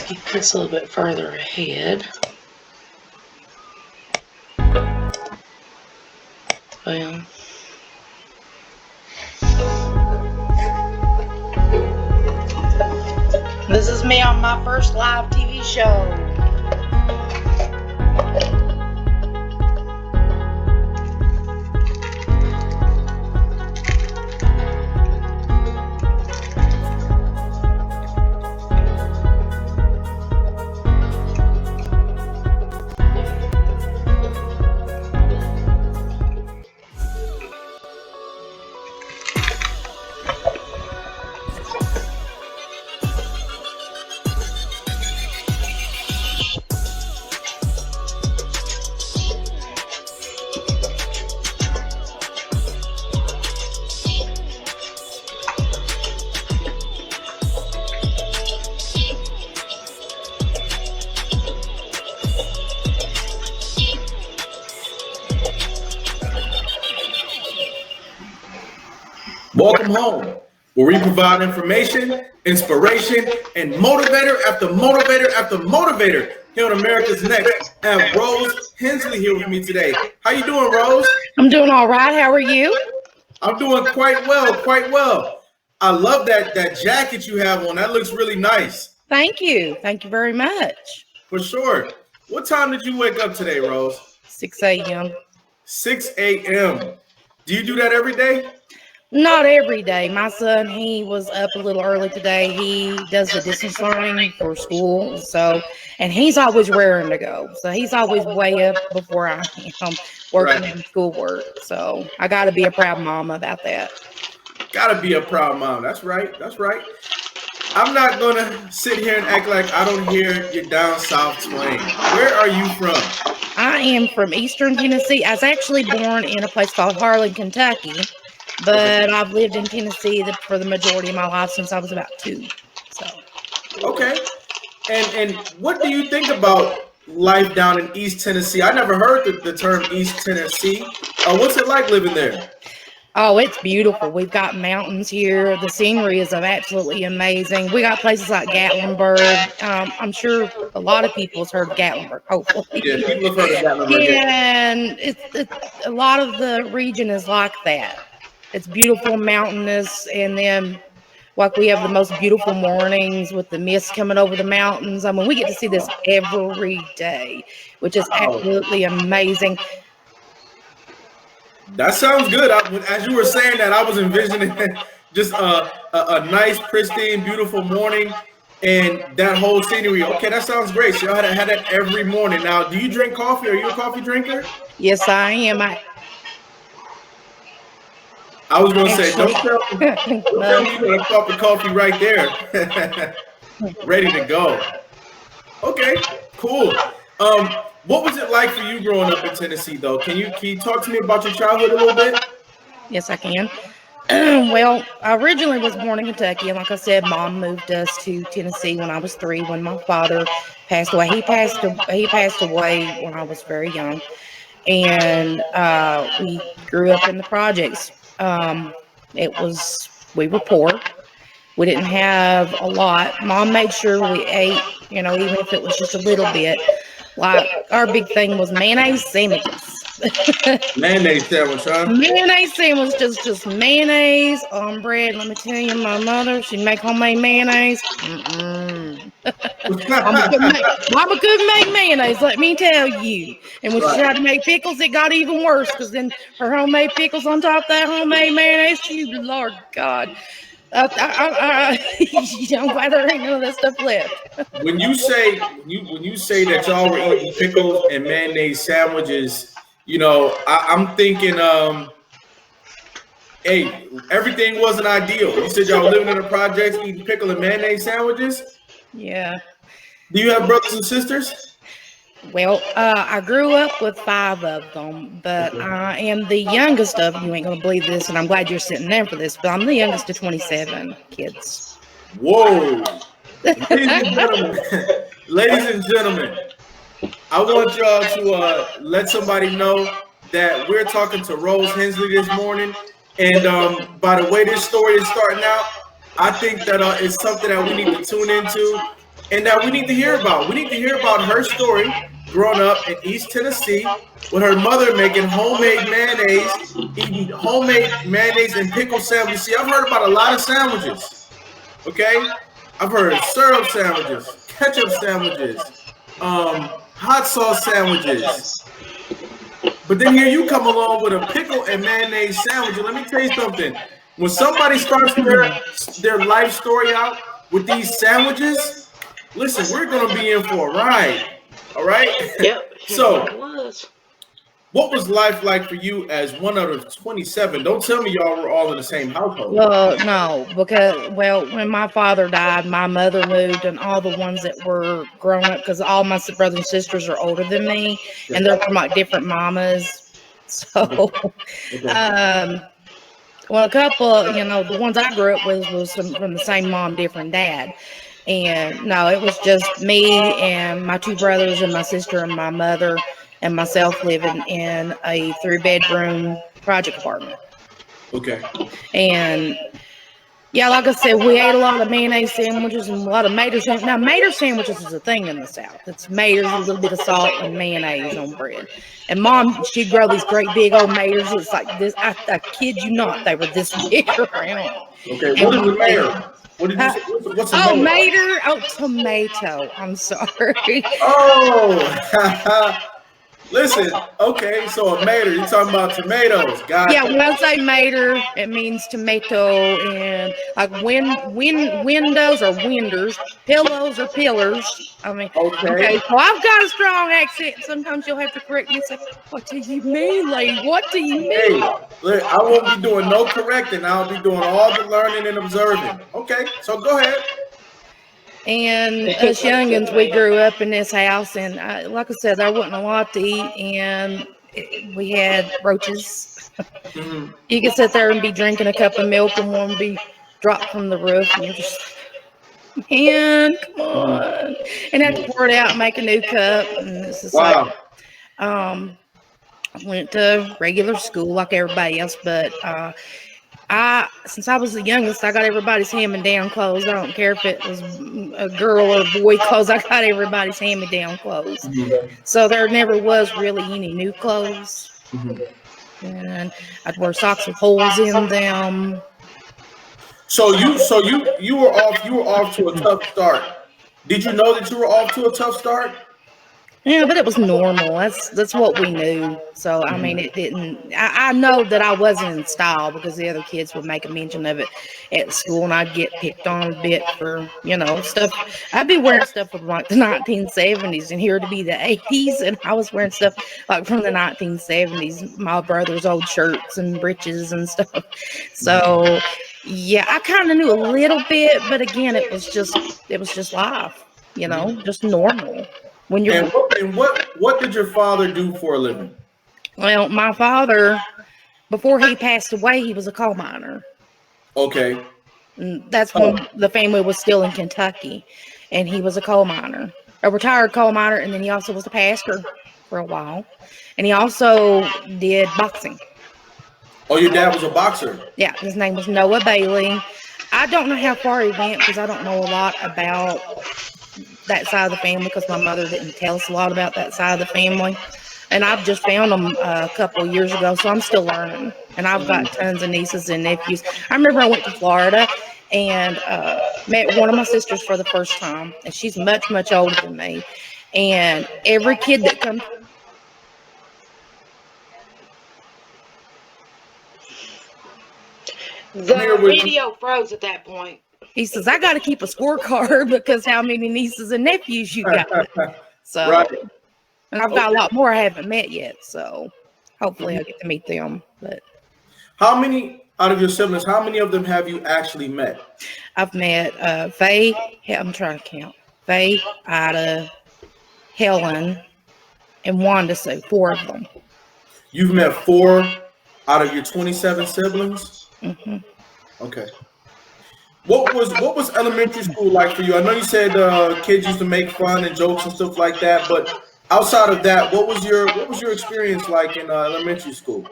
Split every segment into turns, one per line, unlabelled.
keep this a little bit further ahead. Well, this is me on my first live TV show.
Welcome home, where we provide information, inspiration, and motivator after motivator after motivator here on America's Next. I have Rose Hensley here with me today. How you doing, Rose?
I'm doing all right. How are you?
I'm doing quite well. I love that jacket you have on. That looks really nice.
Thank you. Thank you very much.
For sure. What time did you wake up today, Rose?
6 a.m.
6 a.m. Do you do that every day?
Not every day. My son, he was up a little early today. He does the distance learning for school. And he's always raring to go. So he's always way up before I am working in schoolwork. So I got to be a proud mom about that.
Got to be a proud mom. That's right. I'm not going to sit here and act like I don't hear your down south twang. Where are you from?
I am from Eastern Tennessee. I was actually born in a place called Harlan, Kentucky. But I've lived in Tennessee for the majority of my life since I was about 2. So.
Okay. And what do you think about life down in East Tennessee? I never heard the term East Tennessee. What's it like living there?
Oh, it's beautiful. We've got mountains here. The scenery is absolutely amazing. We got places like Gatlinburg. I'm sure a lot of people have heard of Gatlinburg, hopefully.
Yeah, people have heard of Gatlinburg.
And it's a lot of the region is like that. It's beautiful, mountainous, and then like we have the most beautiful mornings with the mist coming over the mountains. I mean, we get to see this every day, which is absolutely amazing.
That sounds good. As you were saying that, I was envisioning just a nice, pristine, beautiful morning and that whole scenery. Okay, that sounds great. So y'all had that every morning. Now, do you drink coffee? Are you a coffee drinker?
Yes, I am.
I was going to say, don't tell me you're going to pop the coffee right there. Ready to go. Okay, cool. What was it like for you growing up in Tennessee, though? Can you talk to me about your childhood a little bit?
Yes, I can. Well, I originally was born in Kentucky, and like I said, Mom moved us to Tennessee when I was 3, when my father passed away. He passed away when I was very young, and we grew up in the projects. We were poor. We didn't have a lot. Mom made sure we ate, even if it was just a little bit. Like our big thing was mayonnaise sandwiches.
Mayonnaise sandwich, huh?
Mayonnaise sandwich, just mayonnaise on bread. Let me tell you, my mother, she'd make homemade mayonnaise. Mama could make mayonnaise, let me tell you. And when she tried to make pickles, it got even worse, because then her homemade pickles on top of that homemade mayonnaise, Lord God. I'm glad there ain't none of that stuff left.
When you say that y'all were eating pickles and mayonnaise sandwiches, I'm thinking, hey, everything wasn't ideal. You said y'all were living in the projects, eating pickle and mayonnaise sandwiches?
Yeah.
Do you have brothers and sisters?
Well, I grew up with 5 of them, but I am the youngest of, you ain't going to believe this, and I'm glad you're sitting there for this, but I'm the youngest of 27 kids.
Whoa. Ladies and gentlemen, I want y'all to let somebody know that we're talking to Rose Hensley this morning, and by the way this story is starting out, I think that it's something that we need to tune into. and that we need to hear about. We need to hear about her story growing up in East Tennessee with her mother making homemade mayonnaise, eating homemade mayonnaise and pickle sandwiches. See, I've heard about a lot of sandwiches. Okay, I've heard syrup sandwiches, ketchup sandwiches, hot sauce sandwiches. But then here you come along with a pickle and mayonnaise sandwich. And let me tell you something. When somebody starts their life story out with these sandwiches, listen, we're gonna be in for a ride. All right.
Yep.
So,
It was.
what was life like for you as one out of 27? Don't tell me y'all were all in the same household.
Well, no, because when my father died, my mother moved, and all the ones that were grown up, because all my brothers and sisters are older than me, and they're from like different mamas. So, well, a couple, the ones I grew up with was from the same mom, different dad. And no, it was just me and my two brothers and my sister and my mother and myself living in a 3-bedroom project apartment.
Okay.
And yeah, like I said, we ate a lot of mayonnaise sandwiches and a lot of mater sandwiches. Now, mater sandwiches is a thing in the South. It's maters, a little bit of salt and mayonnaise on bread. And Mom, she'd grow these great big old maters. It's like this. I kid you not, they were this big around.
Okay. What is a mater? What did you say? What's a
mater? Oh, tomato. I'm sorry.
Oh. Listen, okay, so a mater, you're talking about tomatoes. Got
yeah, when I say mater, it means tomato, and like windows or winders, pillows or pillars. I mean, okay. So I've got a strong accent. Sometimes you'll have to correct me and say, "What do you mean, lady? What do you mean?"
Hey, look, I won't be doing no correcting. I'll be doing all the learning and observing. Okay, so go ahead.
And us youngins, we grew up in this house, and like I said, there wasn't a lot to eat, and we had roaches. Mm-hmm. You could sit there and be drinking a cup of milk, and one would be dropped from the roof, and you're just, man, come on, and have to pour it out and make a new cup. And this is like, I went to regular school like everybody else, but since I was the youngest, I got everybody's hand-me-down clothes. I don't care if it was a girl or a boy clothes. I got everybody's hand-me-down clothes. Mm-hmm. So there never was really any new clothes. Mm-hmm. And I'd wear socks with holes in them.
So you were off to a tough start. Did you know that you were off to a tough start?
Yeah, but it was normal. That's what we knew. So, I mean, it didn't. I know that I wasn't in style because the other kids would make a mention of it at school, and I'd get picked on a bit for, stuff. I'd be wearing stuff from like the 1970s, and here to be the 80s, and I was wearing stuff like from the 1970s, my brother's old shirts and breeches and stuff. So, yeah, I kind of knew a little bit, but again, it was just life, just normal. When you're
and what did your father do for a living?
Well, my father, before he passed away, he was a coal miner.
Okay.
And that's when the family was still in Kentucky, and he was a coal miner, a retired coal miner, and then he also was a pastor for a while, and he also did boxing.
Oh, your dad was a boxer?
Yeah, his name was Noah Bailey. I don't know how far he went because I don't know a lot about that side of the family because my mother didn't tell us a lot about that side of the family. And I've just found them a couple of years ago, so I'm still learning. And I've got tons of nieces and nephews. I remember I went to Florida and met one of my sisters for the first time, and she's much, much older than me. And every kid that comes...
The video froze at that point.
He says, I got to keep a scorecard because how many nieces and nephews you got. So, right. And I've got a lot more I haven't met yet. So hopefully I'll get to meet them. But
how many out of your siblings, how many of them have you actually met?
I've met Faye. I'm trying to count. Faye, Ida, Helen, and Wanda. So 4 of them.
You've met 4 out of your 27 siblings?
Mm-hmm.
Okay. What was elementary school like for you? I know you said kids used to make fun and jokes and stuff like that, but outside of that, what was your experience like in elementary school?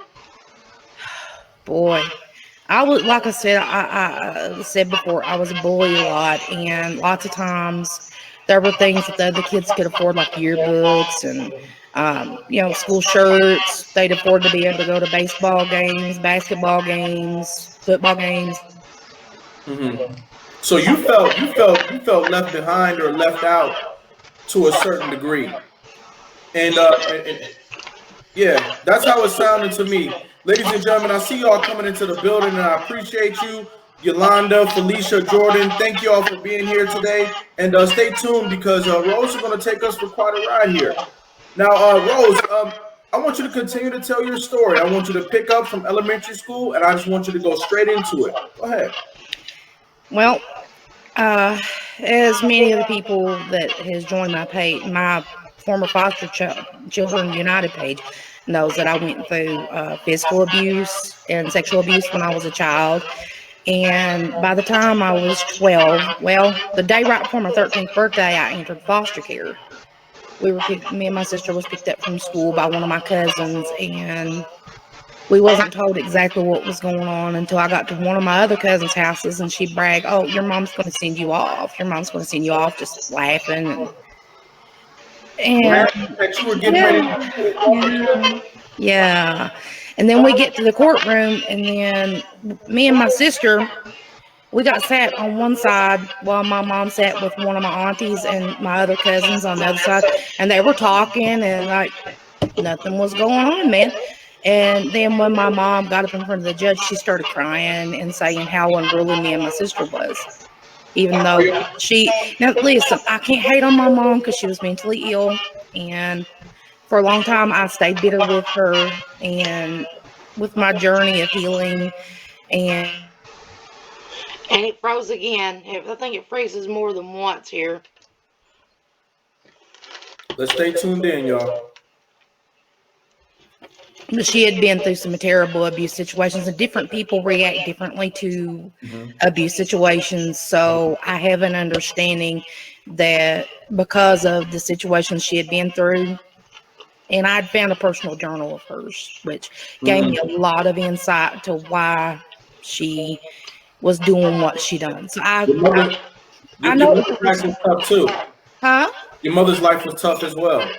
Boy, I was, like I said, I said before, I was bullied a lot, and lots of times There were things that the other kids could afford, like yearbooks and, school shirts. They'd afford to be able to go to baseball games, basketball games, football games.
Mm-hmm. So you felt left behind or left out to a certain degree, and yeah, that's how it sounded to me. Ladies and gentlemen, I see y'all coming into the building, and I appreciate you, Yolanda, Felicia, Jordan. Thank you all for being here today, and stay tuned because Rose is going to take us for quite a ride here. Now, Rose, I want you to continue to tell your story. I want you to pick up from elementary school, and I just want you to go straight into it. Go ahead.
Well, as many of the people that has joined my former foster children united page knows that I went through physical abuse and sexual abuse when I was a child. And by the time I was 12, well, the day right before my 13th birthday, I entered foster care. Me and my sister was picked up from school by one of my cousins, and we wasn't told exactly what was going on until I got to one of my other cousins' houses, and she bragged, "Oh, your mom's going to send you off. Your mom's going to send you off," just laughing. And
That you were getting ready to
yeah, yeah. And then we get to the courtroom, and then me and my sister, we got sat on one side while my mom sat with one of my aunties and my other cousins on the other side, and they were talking, and like nothing was going on, man. And then when my mom got up in front of the judge, she started crying and saying how unruly me and my sister was. Even though now listen, I can't hate on my mom because she was mentally ill. And for a long time, I stayed bitter with her and with my journey of healing. And
it froze again. I think it freezes more than once here.
Let's stay tuned in, y'all.
She had been through some terrible abuse situations, and different people react differently to abuse situations. So I have an understanding that because of the situations she had been through, and I'd found a personal journal of hers, which gave me a lot of insight to why she was doing what she done. So I know.
Your mother's life was tough too.
Huh?
Your mother's life was tough as well.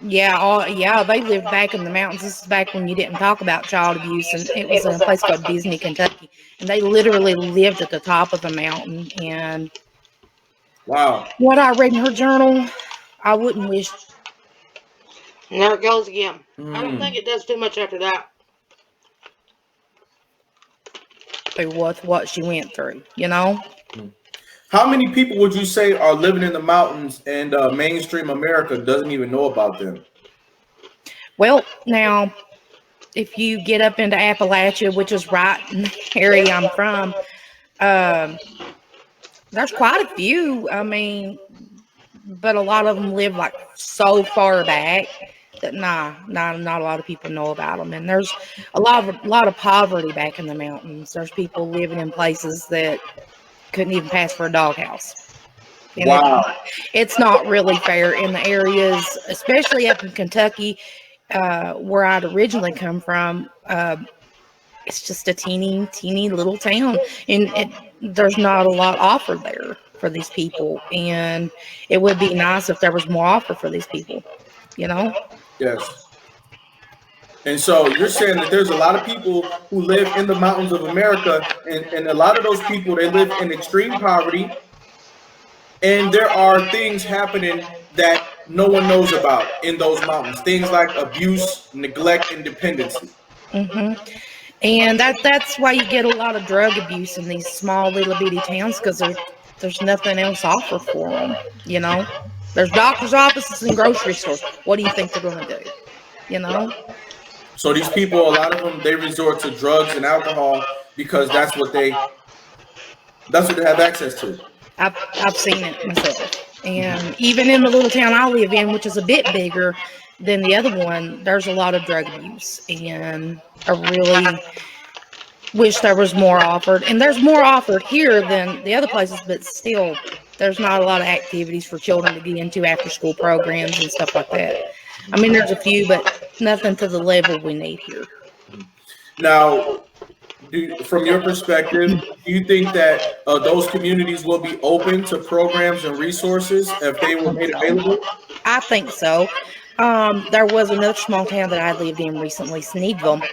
Yeah, they lived back in the mountains. This is back when you didn't talk about child abuse, and it was in a place called Disney, Kentucky. And they literally lived at the top of the mountain. And
wow,
what I read in her journal, I wouldn't wish.
And there it goes again. I don't think it does too much after that.
With what she went through, you know.
How many people would you say are living in the mountains and mainstream America doesn't even know about them?
Well, now, if you get up into Appalachia, which is right in the area I'm from, there's quite a few. I mean, but a lot of them live like so far back that not a lot of people know about them. And there's a lot of poverty back in the mountains. There's people living in places that couldn't even pass for a doghouse. And
wow,
it's not really fair in the areas, especially up in Kentucky, where I'd originally come from. It's just a teeny little town, and there's not a lot offered there for these people. And it would be nice if there was more offer for these people, you know?
Yes. And so you're saying that there's a lot of people who live in the mountains of America, and a lot of those people, they live in extreme poverty, and there are things happening that no one knows about in those mountains. Things like abuse, neglect, and dependency.
And that's why you get a lot of drug abuse in these small little bitty towns, because there's nothing else offered for them, you know? There's doctor's offices and grocery stores. What do you think they're going to do, you know?
So these people, a lot of them, they resort to drugs and alcohol because that's what they have access to.
I've seen it myself. And even in the little town I live in, which is a bit bigger than the other one, there's a lot of drug abuse. And I really wish there was more offered. And there's more offered here than the other places, but still, there's not a lot of activities for children to get into, after school programs and stuff like that. I mean, there's a few, but nothing to the level we need here.
Now, from your perspective, do you think that those communities will be open to programs and resources if they were made available?
I think so. There was another small town that I lived in recently, Sneedville,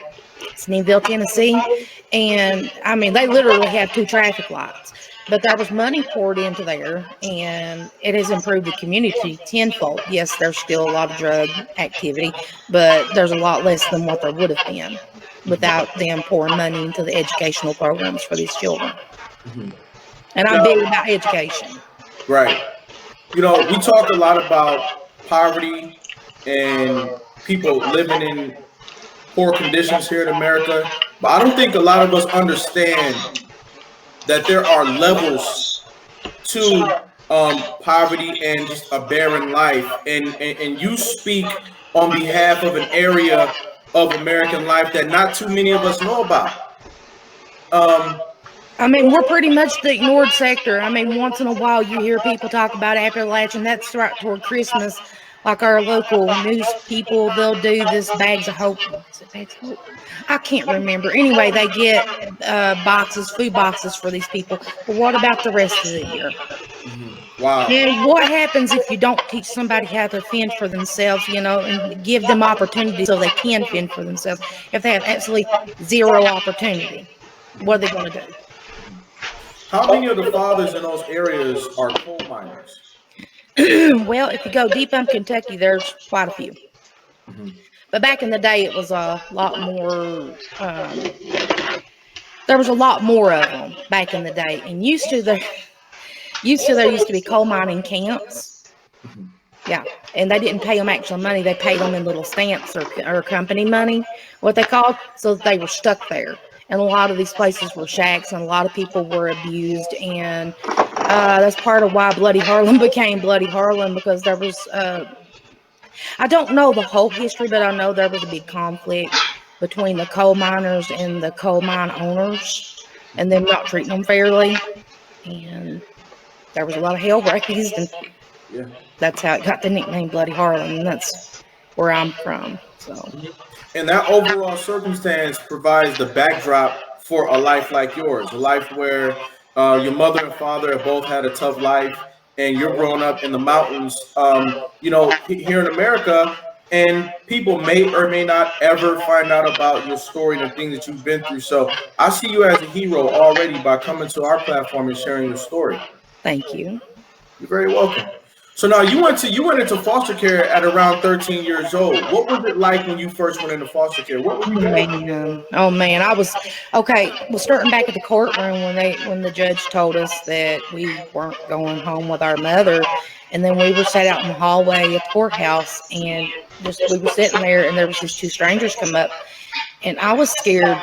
Tennessee. And I mean, they literally have two traffic lights, but there was money poured into there and it has improved the community tenfold. Yes, there's still a lot of drug activity, but there's a lot less than what there would have been without them pouring money into the educational programs for these children. And I'm big about education.
Right. You know, we talk a lot about poverty and people living in poor conditions here in America, but I don't think a lot of us understand that there are levels to poverty and just a barren life. And you speak on behalf of an area of American life that not too many of us know about.
I mean, we're pretty much the ignored sector. I mean, once in a while you hear people talk about Appalachian. That's right toward Christmas. Like our local news people, they'll do this bags of hope. Is it bags of hope? I can't remember. Anyway, they get food boxes for these people. But what about the rest of the year?
Wow.
And what happens if you don't teach somebody how to fend for themselves, and give them opportunity so they can fend for themselves? If they have absolutely zero opportunity, what are they going to do?
How many of the fathers in those areas are coal miners?
Well, if you go deep in Kentucky, there's quite a few. But back in the day, it was a lot more. There was a lot more of them back in the day, and there used to be coal mining camps. Yeah, and they didn't pay them actual money; they paid them in little stamps or company money, what they called, so that they were stuck there. And a lot of these places were shacks, and a lot of people were abused, and that's part of why Bloody Harlem became Bloody Harlem, because there was, I don't know the whole history, but I know there was a big conflict between the coal miners and the coal mine owners, and them not treating them fairly. And there was a lot of hell raised, and that's how it got the nickname Bloody Harlem, and that's where I'm from. So.
And that overall circumstance provides the backdrop for a life like yours, a life where your mother and father have both had a tough life, and you're growing up in the mountains, here in America, and people may or may not ever find out about your story and the things that you've been through. So I see you as a hero already by coming to our platform and sharing your story.
Thank you.
You're very welcome. So now you went into foster care at around 13 years old. What was it like when you first went into foster care? What were you doing?
Oh man, I was okay. Well, starting back at the courtroom when the judge told us that we weren't going home with our mother, and then we were sat out in the hallway at the courthouse, and we were sitting there, and there was these two strangers come up, and I was scared.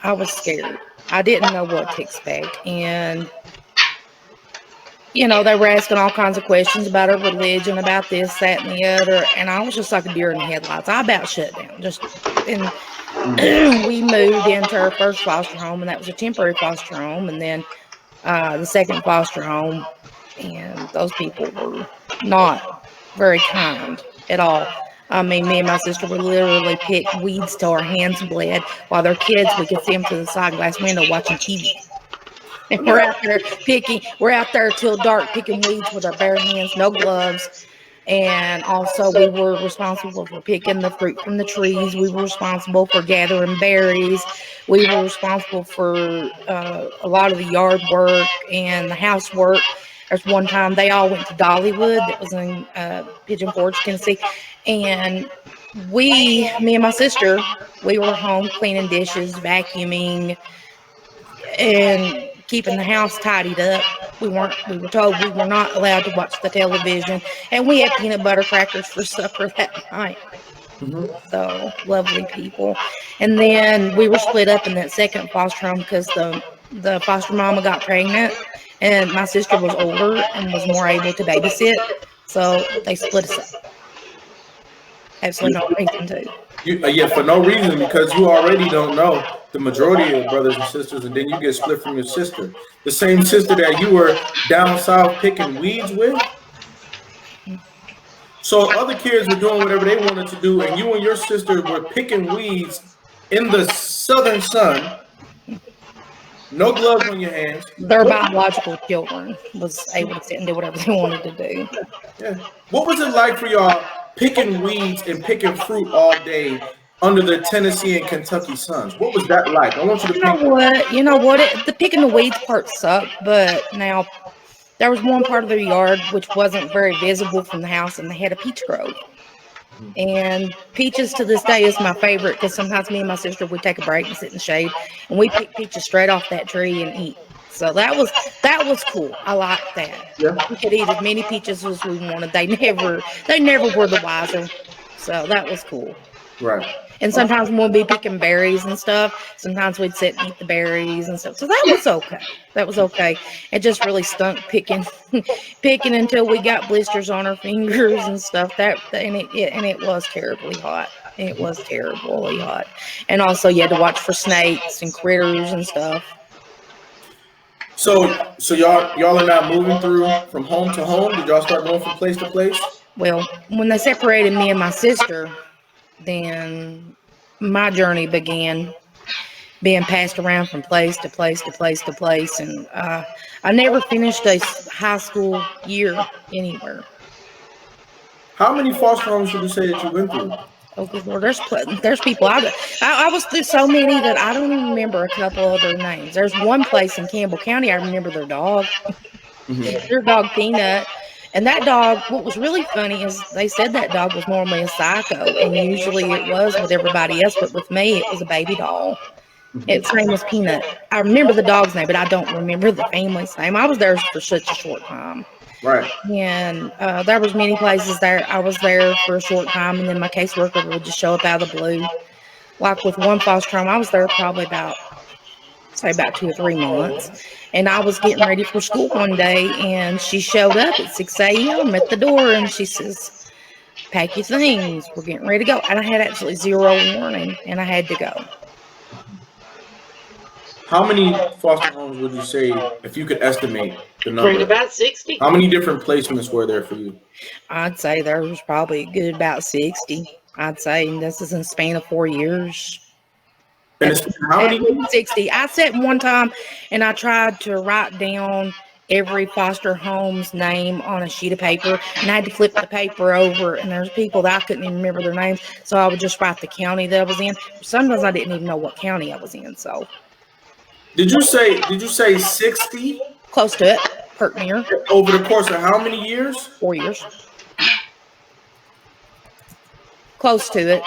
I didn't know what to expect, and they were asking all kinds of questions about our religion, about this, that, and the other. And I was just like a deer in the headlights. I about shut down. And we moved into our first foster home, and that was a temporary foster home. And then the second foster home, and those people were not very kind at all. I mean, me and my sister would literally pick weeds till our hands bled, while their kids, we could see them through the side glass window watching TV. And we're out there till dark picking weeds with our bare hands, no gloves. And also we were responsible for picking the fruit from the trees. We were responsible for gathering berries. We were responsible for a lot of the yard work and the housework. There's one time they all went to Dollywood, that was in Pigeon Forge, Tennessee. And me and my sister, we were home cleaning dishes, vacuuming, and keeping the house tidied up. We were told we were not allowed to watch the television, and we had peanut butter crackers for supper that night. So lovely people. And then we were split up in that second foster home because the foster mama got pregnant, and my sister was older and was more able to babysit, so they split us up. Absolutely no reason to.
Yeah, for no reason, because you already don't know the majority of brothers and sisters, and then you get split from your sister. The same sister that you were down south picking weeds with. So other kids were doing whatever they wanted to do, and you and your sister were picking weeds in the southern sun No gloves on your hands.
Their biological children was able to sit and do whatever they wanted to do.
Yeah. What was it like for y'all picking weeds and picking fruit all day under the Tennessee and Kentucky suns? What was that like? I want you to
You know
paint.
what? You know what? The picking the weeds part sucked, but now there was one part of their yard which wasn't very visible from the house, and they had a peach grove. And peaches to this day is my favorite because sometimes me and my sister would take a break and sit in the shade, and we pick peaches straight off that tree and eat. So that was cool. I liked that.
Yeah.
We could eat as many peaches as we wanted. They never were the wiser. So that was cool.
Right.
And sometimes when we'd be picking berries and stuff, sometimes we'd sit and eat the berries and stuff. So that was okay. That was okay. It just really stunk picking, picking until we got blisters on our fingers and stuff. And it was terribly hot. It was terribly hot. And also you had to watch for snakes and critters and stuff.
So y'all are not moving through from home to home. Did y'all start going from place to place?
Well, when they separated me and my sister, then my journey began being passed around from place to place to place to place, and I never finished a high school year anywhere.
How many foster homes would you say that you went through?
Oh, good Lord, there's people. I was through so many that I don't even remember a couple of their names. There's one place in Campbell County I remember their dog, their dog Peanut. And that dog, what was really funny is they said that dog was normally a psycho, and usually it was with everybody else, but with me, it was a baby doll. Its name was Peanut. I remember the dog's name, but I don't remember the family's name. I was there for such a short time.
Right.
And there was many places there. I was there for a short time, and then my caseworker would just show up out of the blue. Like with one foster home, I was there probably about 2 or 3 months. And I was getting ready for school one day, and she showed up at 6 a.m. at the door, and she says, "Pack your things. We're getting ready to go." And I had absolutely zero warning, and I had to go.
How many foster homes would you say, if you could estimate the
Right
number?
about 60.
How many different placements were there for you?
I'd say there was probably a good about 60. I'd say, and this is in the span of 4 years.
And it's how many?
60. I sat one time and I tried to write down every foster home's name on a sheet of paper, and I had to flip the paper over, and there's people that I couldn't even remember their names, so I would just write the county that I was in. Sometimes I didn't even know what county I was in, so
Did you say 60
close to it. Hurt near
over the course of how many years?
4 years. Close to it.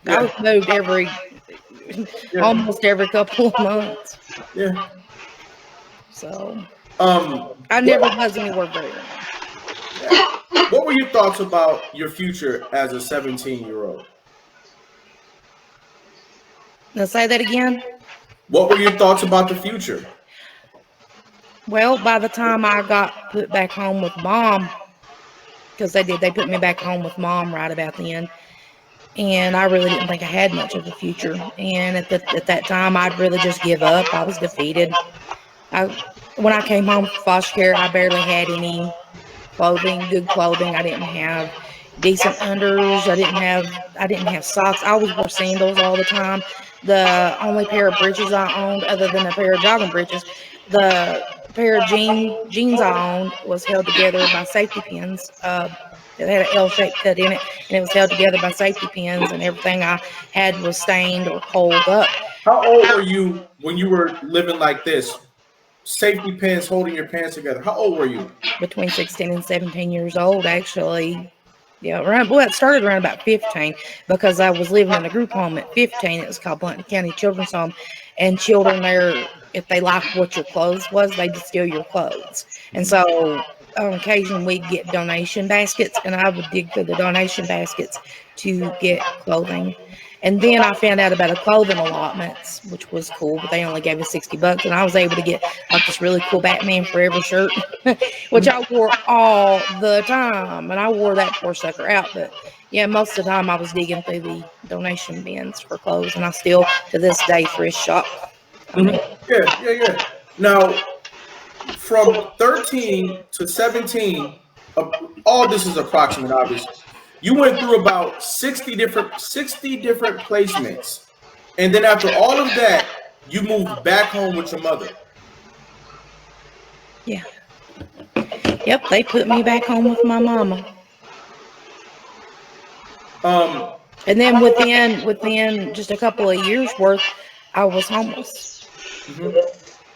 I was moved almost every couple of months.
Yeah.
So I never was anywhere very long.
What were your thoughts about your future as a 17-year-old?
Now say that again.
What were your thoughts about the future?
Well, by the time I got put back home with mom, because they put me back home with mom right about then. And I really didn't think I had much of a future. And at that time, I'd really just give up. I was defeated. When I came home from foster care, I barely had any good clothing. I didn't have decent unders. I didn't have socks. I always wore sandals all the time. The only pair of breeches I owned, other than a pair of jogging breeches, the pair of jeans I owned was held together by safety pins. It had an L-shaped cut in it, and it was held together by safety pins, and everything I had was stained or pulled up.
How old were you when you were living like this? Safety pins holding your pants together. How old were you?
Between 16 and 17 years old, actually. Yeah, it started around about 15 because I was living in a group home at 15. It was called Blunt County Children's Home, and children there, if they liked what your clothes was, they'd steal your clothes. And so on occasion we'd get donation baskets, and I would dig through the donation baskets to get clothing. And then I found out about a clothing allotments, which was cool, but they only gave us $60, and I was able to get like this really cool Batman Forever shirt, which I wore all the time, and I wore that poor sucker out. But yeah, most of the time I was digging through the donation bins for clothes, and I still to this day thrift shop.
Yeah. Now, from 13 to 17, all this is approximate, obviously. You went through about 60 different placements, and then after all of that, you moved back home with your mother.
Yeah. Yep, they put me back home with my mama. And then within just a couple of years worth, I was homeless.
Mm-hmm.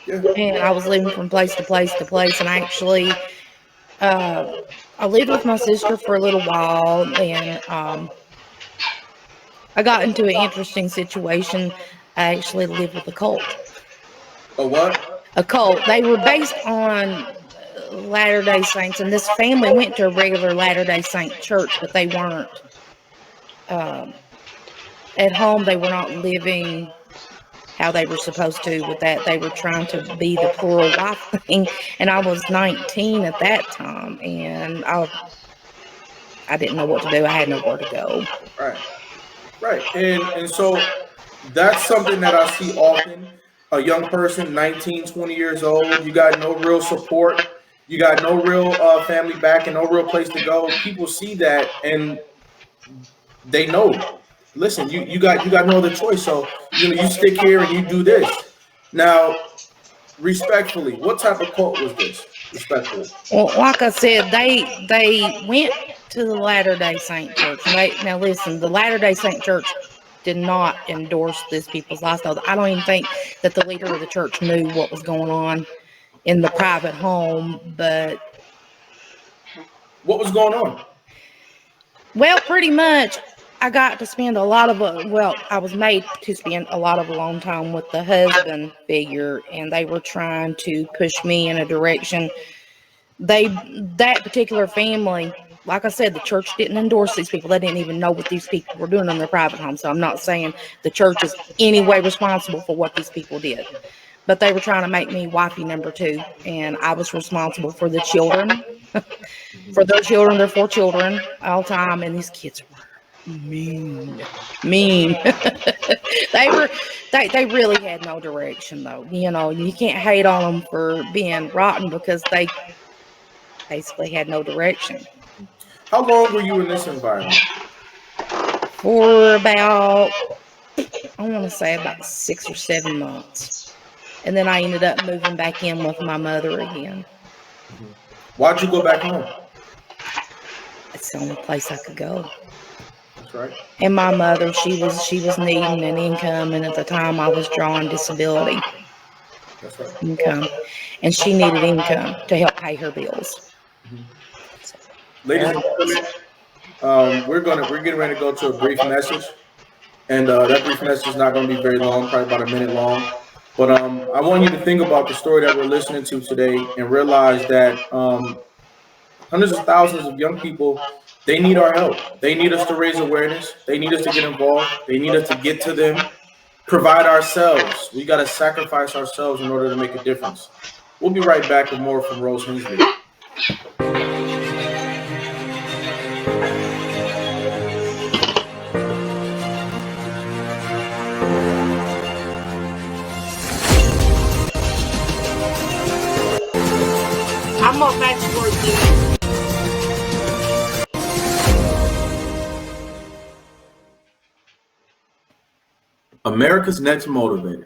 Yeah.
And I was living from place to place to place. And I actually, I lived with my sister for a little while. And I got into an interesting situation. I actually lived with a cult.
A what?
A cult. They were based on Latter-day Saints, and this family went to a regular Latter-day Saint church, but they weren't at home. They were not living how they were supposed to with that. They were trying to be the plural wife thing, and I was 19 at that time, and I didn't know what to do. I had nowhere to go.
Right. And so that's something that I see often. A young person, 19, 20 years old, you got no real support, you got no real family back and no real place to go. People see that and they know, listen, you got no other choice. So you stick here and you do this. Now, respectfully, what type of cult was this? Respectfully.
Well, like I said, they went to the Latter-day Saint church. Now listen, the Latter-day Saint church did not endorse this people's lifestyle. I don't even think that the leader of the church knew what was going on in the private home, but
what was going on?
Well, pretty much I got to spend a lot of I was made to spend a lot of alone time with the husband figure, and they were trying to push me in a direction. That particular family, like I said, the church didn't endorse these people. They didn't even know what these people were doing in their private home. So I'm not saying the church is any way responsible for what these people did. But they were trying to make me wifey number 2. And I was responsible for the children, for their children, their 4 children, all the time. And these kids were mean. They really had no direction, though. You can't hate on them for being rotten because they basically had no direction.
How long were you in this environment?
For about, I want to say about 6 or 7 months. And then I ended up moving back in with my mother again.
Why'd you go back home?
It's the only place I could go.
That's right.
And my mother, she was needing an income, and at the time I was drawing disability income, and she needed income to help pay her bills.
Ladies and gentlemen, we're getting ready to go to a brief message, and that brief message is not going to be very long, probably about a minute long. But I want you to think about the story that we're listening to today and realize that hundreds of thousands of young people, they need our help. They need us to raise awareness. They need us to get involved. They need us to get to them, provide ourselves. We got to sacrifice ourselves in order to make a difference. We'll be right back with more from Rose Hensley.
I'm gonna fast forward this.
America's Next Motivator.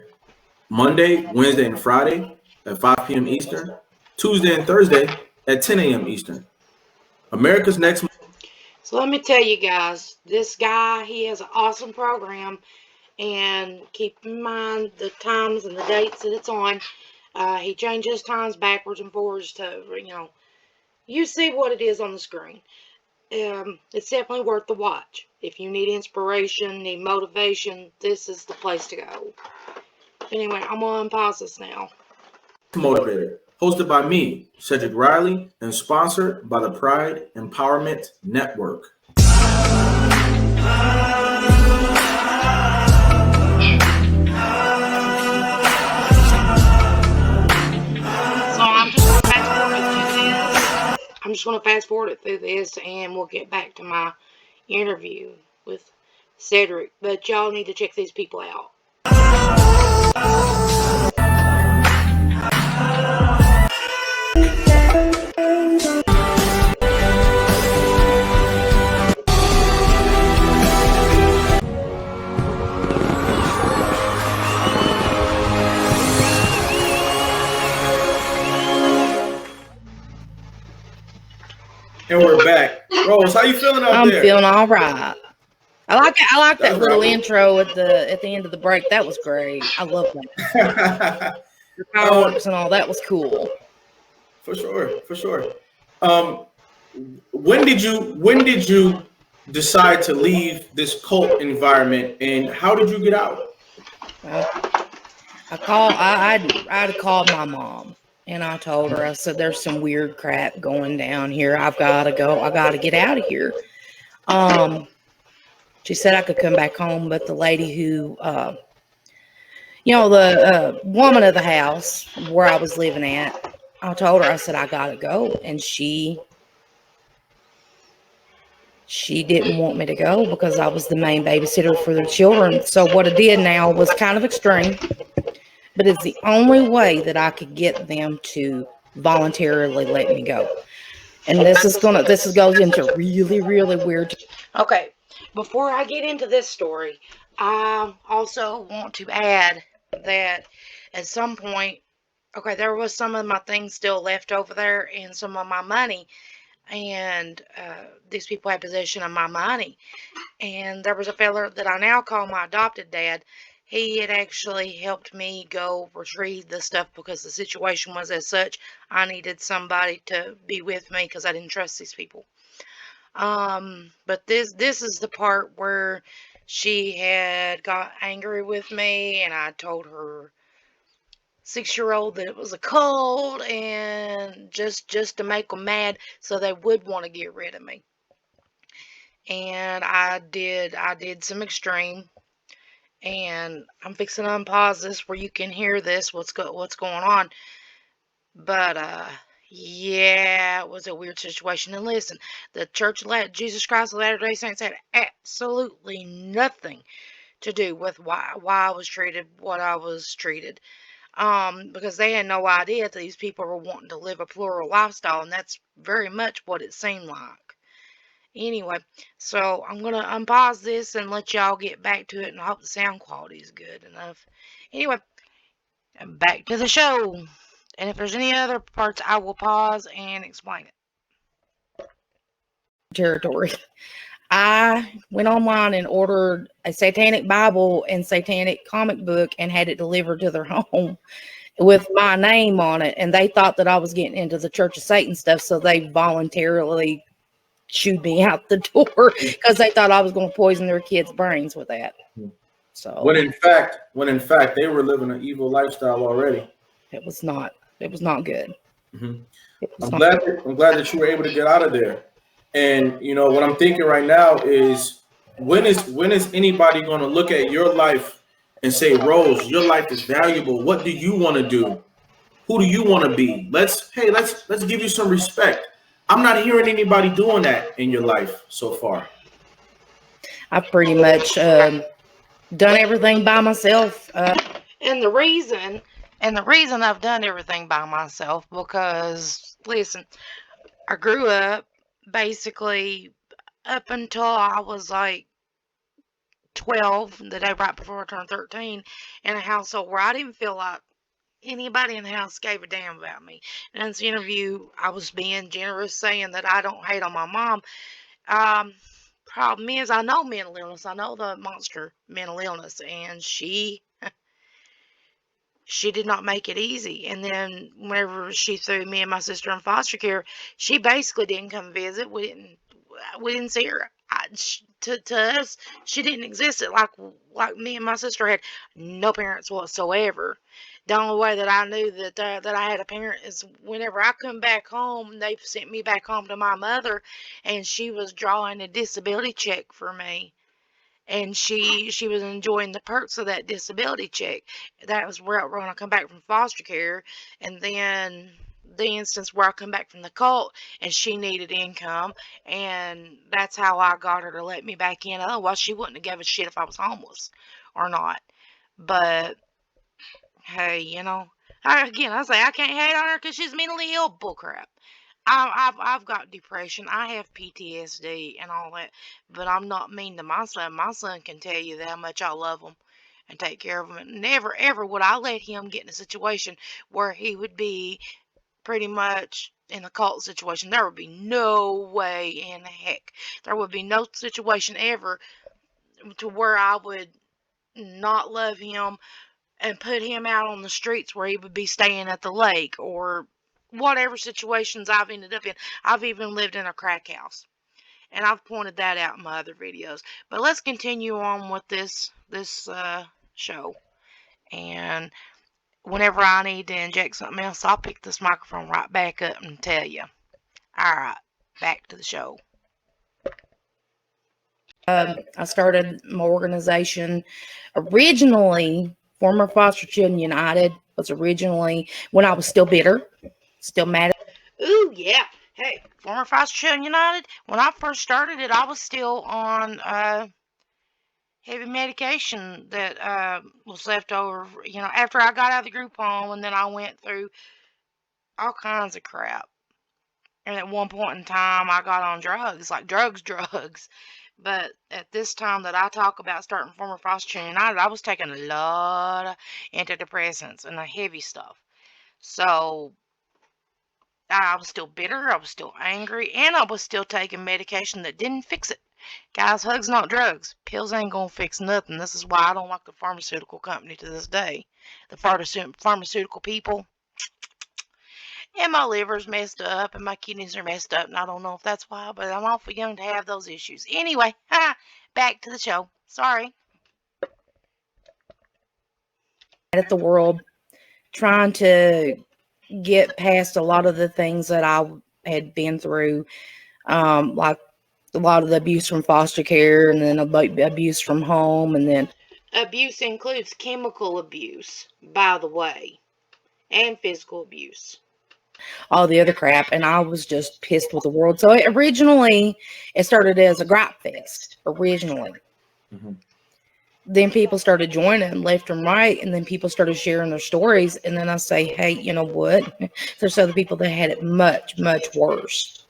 Monday, Wednesday, and Friday at 5 p.m. Eastern. Tuesday and Thursday at 10 a.m. Eastern. America's Next.
So let me tell you guys, this guy, he has an awesome program, and keep in mind the times and the dates that it's on. He changes times backwards and forwards to, you see what it is on the screen. It's definitely worth the watch. If you need inspiration, need motivation, this is the place to go. Anyway, I'm going to unpause this now.
Motivator, hosted by me, Cedric Riley, and sponsored by the Pride Empowerment Network.
I'm just going to fast forward it through this, and we'll get back to my interview with Cedric. But y'all need to check these people out.
And we're back. Rose, how you feeling out
I'm
there?
feeling all right. I like it. I like
That's
that little
right.
intro at the end of the break. That was great. I love that. The
um,
fireworks and all that was cool.
for sure, for sure. Um, when did you decide to leave this cult environment, and how did you get out?
Well, I'd called my mom and I told her, I said, there's some weird crap going down here. I've got to go. I got to get out of here. Um, she said I could come back home, but the lady who, the woman of the house where I was living at, I told her, I said, I got to go. And she didn't want me to go because I was the main babysitter for the children. So what I did now was kind of extreme, but it's the only way that I could get them to voluntarily let me go. And this goes into really, really weird.
Okay, before I get into this story, I also want to add that at some point, okay, there was some of my things still left over there and some of my money, and these people had possession of my money. And there was a fella that I now call my adopted dad. He had actually helped me go retrieve the stuff because the situation was as such. I needed somebody to be with me because I didn't trust these people. But this is the part where she had got angry with me, and I told her 6-year-old that it was a cold, and just to make them mad so they would want to get rid of me. And I did some extreme, and I'm fixing to unpause this where you can hear this what's going on. But yeah, it was a weird situation. And listen, the Church of Jesus Christ of Latter-day Saints had absolutely nothing to do with why I was treated what I was treated. Because they had no idea that these people were wanting to live a plural lifestyle, and that's very much what it seemed like. Anyway, so I'm gonna unpause this and let y'all get back to it, and I hope the sound quality is good enough. Anyway, back to the show. And if there's any other parts, I will pause and explain it.
Territory. I went online and ordered a satanic Bible and satanic comic book and had it delivered to their home with my name on it. And they thought that I was getting into the Church of Satan stuff. So they voluntarily shooed me out the door because they thought I was going to poison their kids' brains with that. So
When in fact they were living an evil lifestyle already.
it was not good.
Mm-hmm.
It was
I'm
not.
glad. I'm glad that you were able to get out of there. And what I'm thinking right now is when is anybody going to look at your life and say, Rose, your life is valuable. What do you want to do? Who do you want to be? Let's give you some respect. I'm not hearing anybody doing that in your life so far.
I've pretty much done everything by myself.
And the reason I've done everything by myself because listen, I grew up basically up until I was like 12, the day right before I turned 13, in a household where I didn't feel like anybody in the house gave a damn about me. And in this interview, I was being generous saying that I don't hate on my mom. Um, Problem is, I know mental illness. I know the monster mental illness, and she did not make it easy. And then whenever she threw me and my sister in foster care, she basically didn't come visit. We didn't see her. To us, she didn't exist. Like me and my sister had no parents whatsoever. The only way that I knew that I had a parent is whenever I come back home. They sent me back home to my mother, and she was drawing a disability check for me, and she was enjoying the perks of that disability check. That was where when I come back from foster care, and then the instance where I come back from the cult, and she needed income, and that's how I got her to let me back in. Otherwise, she wouldn't have given a shit if I was homeless or not. But hey, again, I say I can't hate on her because she's mentally ill. Bullcrap. I've got depression. I have PTSD and all that, but I'm not mean to my son. My son can tell you how much I love him and take care of him. And never ever would I let him get in a situation where he would be pretty much in a cult situation. There would be no way in heck. There would be no situation ever to where I would not love him and put him out on the streets where he would be staying at the lake or whatever situations I've ended up in. I've even lived in a crack house. And I've pointed that out in my other videos. But let's continue on with this show. And whenever I need to inject something else, I'll pick this microphone right back up and tell you. All right, back to the show.
I started my organization originally. Former Foster Children United was originally when I was still bitter, still mad.
Ooh, yeah. Hey, former Foster Children United, when I first started it, I was still on heavy medication that was left over, after I got out of the group home, and then I went through all kinds of crap. And at one point in time, I got on drugs, like drugs. But at this time that I talk about starting former Foster Children United, I was taking a lot of antidepressants and the heavy stuff. So I was still bitter, I was still angry, and I was still taking medication that didn't fix it. Guys, hugs not drugs. Pills ain't gonna fix nothing. This is why I don't like the pharmaceutical company to this day. The pharmaceutical people. And my liver's messed up and my kidneys are messed up, and I don't know if that's why, but I'm awful young to have those issues. Anyway, back to the show. Sorry.
At the world, trying to get past a lot of the things that I had been through, like a lot of the abuse from foster care, and then abuse from home, and then
Abuse includes chemical abuse, by the way, and physical abuse.
all the other crap. And I was just pissed with the world. So it started as a gripe fest originally.
Mhm.
Then people started joining left and right, and then people started sharing their stories. And then I say, hey, you know what? There's other people that had it much, much worse.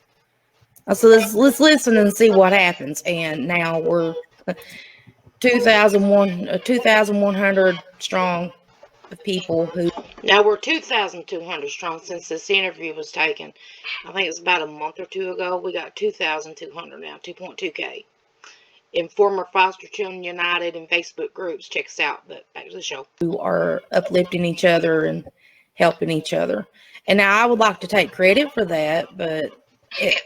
So let's listen and see what happens. And now we're 2,100 strong of people who.
Now we're 2,200 strong since this interview was taken. I think it's about a month or two ago. We got 2,200 now, 2.2K. In former Foster Children United and Facebook groups. Check us out. But back to the show.
Who are uplifting each other and helping each other. And now I would like to take credit for that, but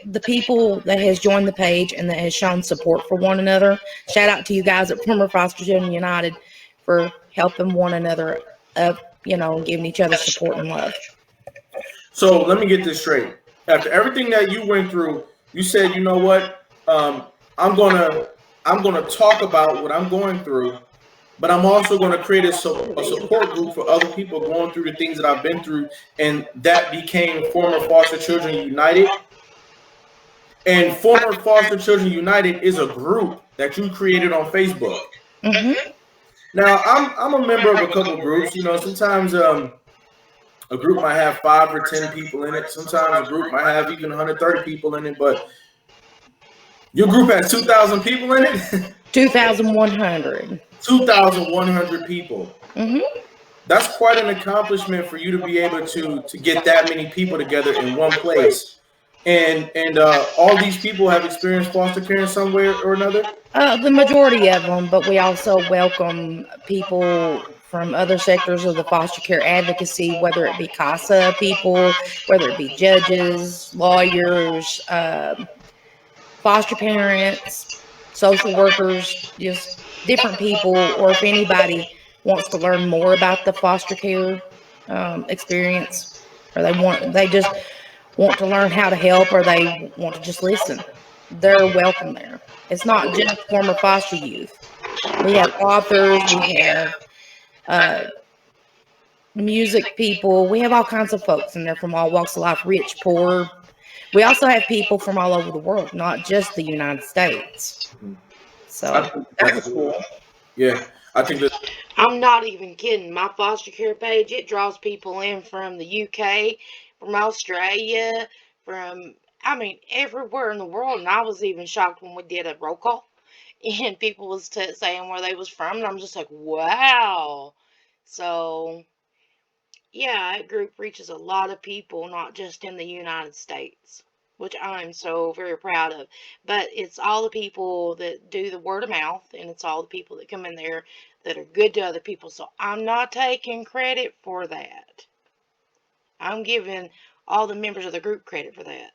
the people that has joined the page and that has shown support for one another, shout out to you guys at former Foster Children United for helping one another up, and giving each other support and love.
So let me get this straight. After everything that you went through, you said, you know what? I'm gonna talk about what I'm going through, but I'm also going to create a support group for other people going through the things that I've been through, and that became Former Foster Children United. And Former Foster Children United is a group that you created on Facebook.
Mm-hmm.
Now, I'm a member of a couple groups. Sometimes a group might have 5 or 10 people in it. Sometimes a group might have even 130 people in it. But your group has 2,000 people in it?
2,100.
2,100 people.
Mm-hmm.
That's quite an accomplishment for you to be able to get that many people together in one place. And all these people have experienced foster care in some way or another?
The majority of them, but we also welcome people from other sectors of the foster care advocacy, whether it be CASA people, whether it be judges, lawyers, foster parents, social workers, just different people, or if anybody wants to learn more about the foster care experience, or they just want to learn how to help, or they want to just listen, they're welcome there. It's not just former foster youth. We have authors, we have music people, we have all kinds of folks in there from all walks of life, rich, poor. We also have people from all over the world, not just the United States. So that's cool.
Yeah, I think that.
I'm not even kidding. My foster care page, it draws people in from the UK, from Australia, from, everywhere in the world. And I was even shocked when we did a roll call and people was saying where they was from. And I'm just like, wow. So yeah, that group reaches a lot of people, not just in the United States, which I'm so very proud of. But it's all the people that do the word of mouth, and it's all the people that come in there that are good to other people. So I'm not taking credit for that. I'm giving all the members of the group credit for that.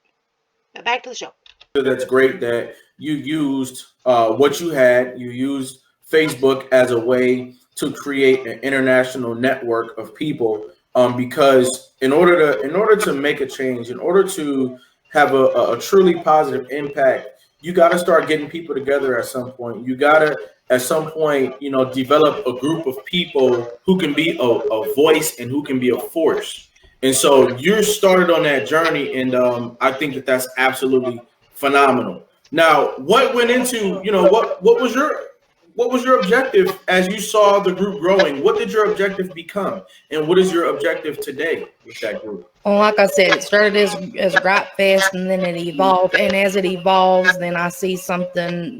Now back to the show.
That's great that you used what you had. You used Facebook as a way to create an international network of people. Because in order to make a change, in order to have a truly positive impact, you got to start getting people together at some point. You got to at some point, develop a group of people who can be a voice and who can be a force. And so you're started on that journey, and I think that that's absolutely phenomenal. Now, what went into, what was your objective as you saw the group growing? What did your objective become, and what is your objective today with that group?
Well, like I said, it started as a gripe fest, and then it evolved. And as it evolves, then I see something,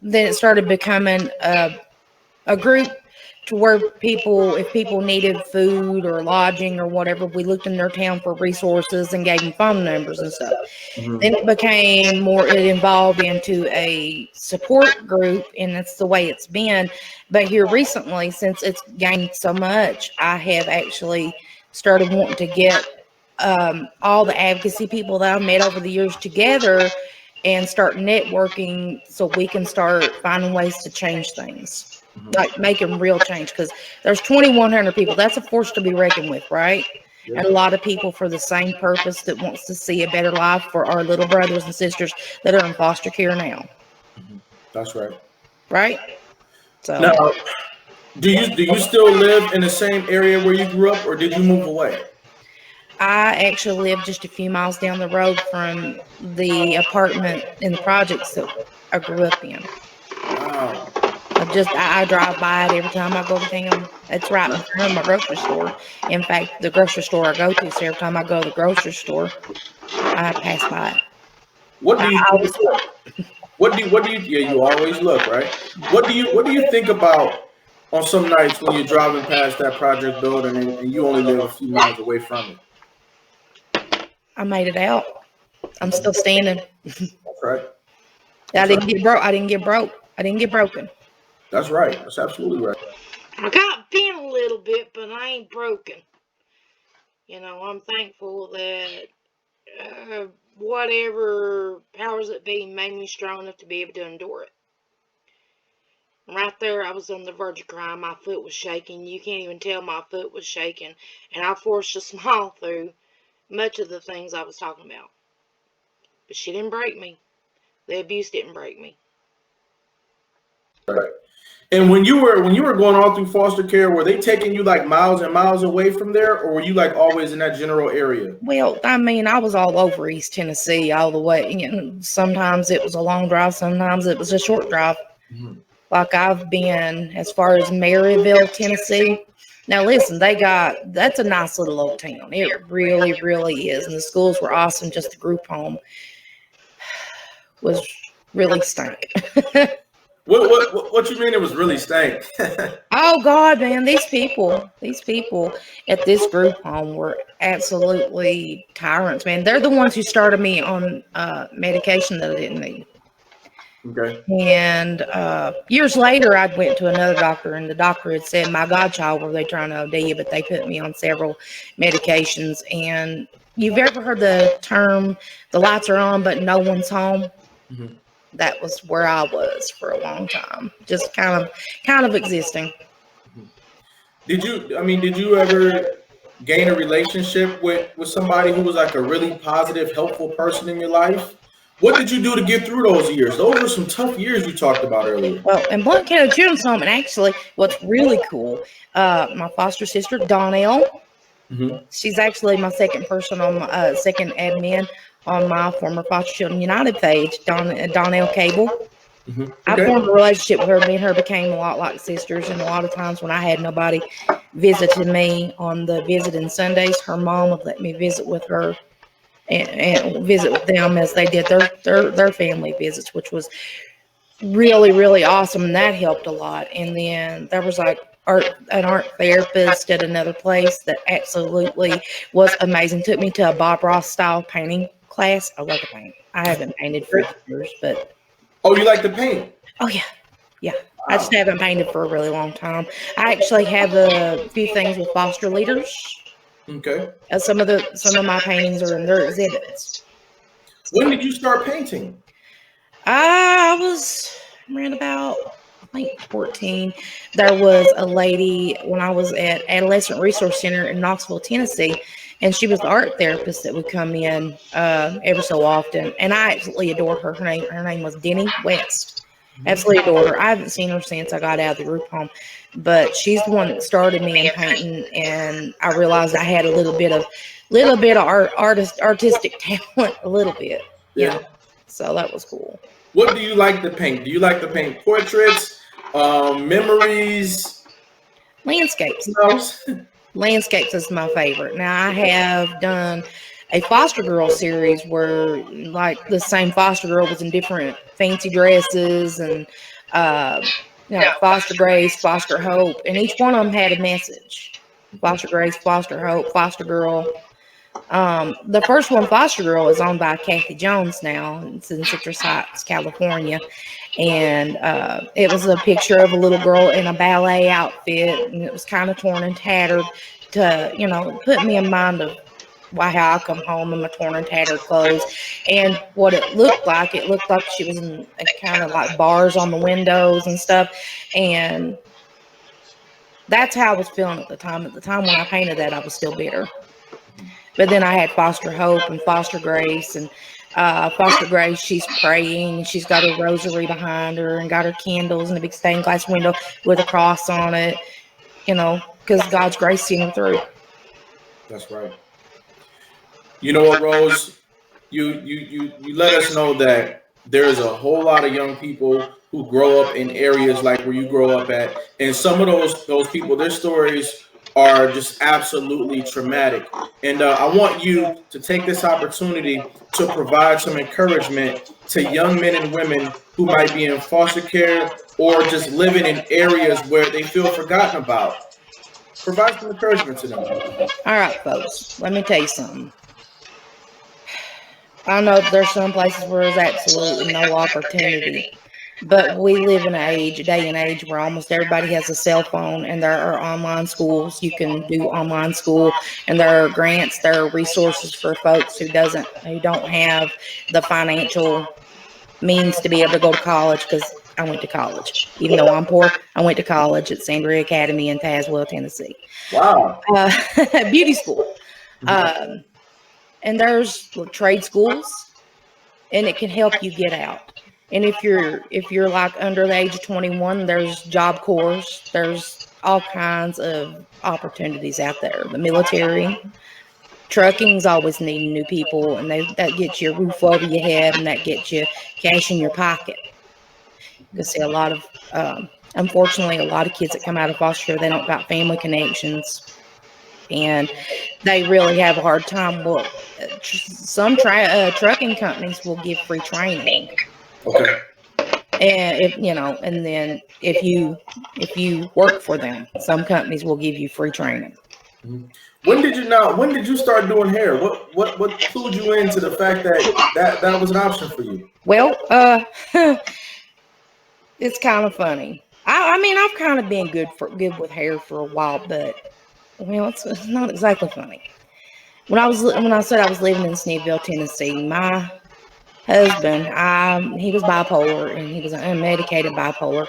then it started becoming a group to where if people needed food or lodging or whatever, we looked in their town for resources and gave them phone numbers and stuff. Then it evolved into a support group, and that's the way it's been. But here recently, since it's gained so much, I have actually started wanting to get all the advocacy people that I've met over the years together and start networking so we can start finding ways to change things, like making real change. Because there's 2,100 people. That's a force to be reckoned with, right?
Yeah.
And a lot of people for the same purpose that wants to see a better life for our little brothers and sisters that are in foster care now.
That's right.
Right? So
Now, do you still live in the same area where you grew up, or did you move away?
I actually live just a few miles down the road from the apartment in the projects that I grew up in.
Wow.
I drive by it every time I go to town. It's right in front of my grocery store. In fact, the grocery store I go to, so every time I go to the grocery store, I pass by it.
What do you yeah, you always look, right? What do you think about on some nights when you're driving past that project building and you only live a few miles away from it?
I made it out. I'm still standing.
That's right.
I didn't get broke. I didn't get broke. I didn't get broken.
That's right. That's absolutely right.
I got bent a little bit, but I ain't broken. I'm thankful that whatever powers that be made me strong enough to be able to endure it. Right there, I was on the verge of crying. My foot was shaking. You can't even tell my foot was shaking. And I forced a smile through much of the things I was talking about. But she didn't break me. The abuse didn't break me.
Right. And when you were going all through foster care, were they taking you like miles and miles away from there, or were you like always in that general area?
Well, I mean, I was all over East Tennessee all the way. Sometimes it was a long drive. Sometimes it was a short drive.
Mm-hmm.
Like I've been as far as Maryville, Tennessee. Now, listen, that's a nice little old town. It really, really is. And the schools were awesome. Just the group home was really stank.
What you mean it was really stank?
Oh God, man, these people at this group home were absolutely tyrants, man. They're the ones who started me on medication that I didn't need.
Okay.
And years later, I went to another doctor, and the doctor had said, my godchild, were they trying to OD you? But they put me on several medications. And you've ever heard the term, the lights are on, but no one's home?
Mm-hmm.
That was where I was for a long time, just kind of existing.
Did you ever gain a relationship with somebody who was like a really positive, helpful person in your life? What did you do to get through those years? Those were some tough years you talked about earlier.
Well, in Blount County Children's Home, and actually, what's really cool, my foster sister Donnell, she's actually my second person on my second admin on my former Foster Children United page, Donnell Cable.
Okay.
I formed a relationship with her. Me and her became a lot like sisters, and a lot of times when I had nobody visiting me on the visiting Sundays, her mom would let me visit with her and visit with them as they did their family visits, which was really, really awesome, and that helped a lot. And then there was like art therapist at another place that absolutely was amazing. Took me to a Bob Ross style painting class. I love to paint. I haven't painted for years, but
Oh, you like to paint?
oh yeah, yeah. I just
Wow.
haven't painted for a really long time. I actually have a few things with foster leaders.
Okay.
Some of my paintings are in their exhibits.
When did you start painting?
I was around about, I think, 14. There was a lady when I was at Adolescent Resource Center in Knoxville, Tennessee, and she was the art therapist that would come in ever so often. And I absolutely adore her. Her name was Denny West. Absolutely adored her. I haven't seen her since I got out of the group home, but she's the one that started me in painting, and I realized I had a little bit of artistic talent, a little bit, you
Yeah.
know. So that was cool.
What do you like to paint? Do you like to paint portraits, memories?
Landscapes.
What else?
Landscapes is my favorite. Now I have done a foster girl series where like the same foster girl was in different fancy dresses and foster grace, foster hope, and each one of them had a message. Foster grace, foster hope, foster girl. The first one, Foster Girl, is owned by Kathy Jones now. It's in Citrus Heights, California. And it was a picture of a little girl in a ballet outfit, and it was kind of torn and tattered to, put me in mind of why how I come home in my torn and tattered clothes. And what it looked like she was in a kind of like bars on the windows and stuff. And that's how I was feeling at the time. At the time when I painted that, I was still bitter. But then I had Foster Hope and Foster Grace, and Foster Grace, she's praying, and she's got her rosary behind her, and got her candles and a big stained glass window with a cross on it, because God's grace seen her through.
That's right. You know what, Rose? You let us know that there's a whole lot of young people who grow up in areas like where you grow up at, and some of those people, their stories are just absolutely traumatic. And I want you to take this opportunity to provide some encouragement to young men and women who might be in foster care or just living in areas where they feel forgotten about. Provide some encouragement to them.
All right, folks, let me tell you something. I know there's some places where there's absolutely no opportunity, but we live in a day and age where almost everybody has a cell phone, and there are online schools. You can do online school, and there are grants, there are resources for folks who don't have the financial means to be able to go to college, because I went to college. Even though I'm poor, I went to college at Sandria Academy in Tazewell, Tennessee.
Wow.
Beauty school. And there's trade schools, and it can help you get out. And if you're like under the age of 21, there's job corps. There's all kinds of opportunities out there. The military, trucking's always needing new people, and that gets you a roof over your head, and that gets you cash in your pocket. You can see unfortunately, a lot of kids that come out of foster care, they don't got family connections, and they really have a hard time. Well, some trucking companies will give free training.
Okay.
And and then if you work for them, some companies will give you free training.
When did you start doing hair? What clued you into the fact that was an option for you?
Well, it's kind of funny. I mean, I've kind of been good with hair for a while, but it's not exactly funny. When I said I was living in Sneville, Tennessee, my husband, he was bipolar, and he was an unmedicated bipolar,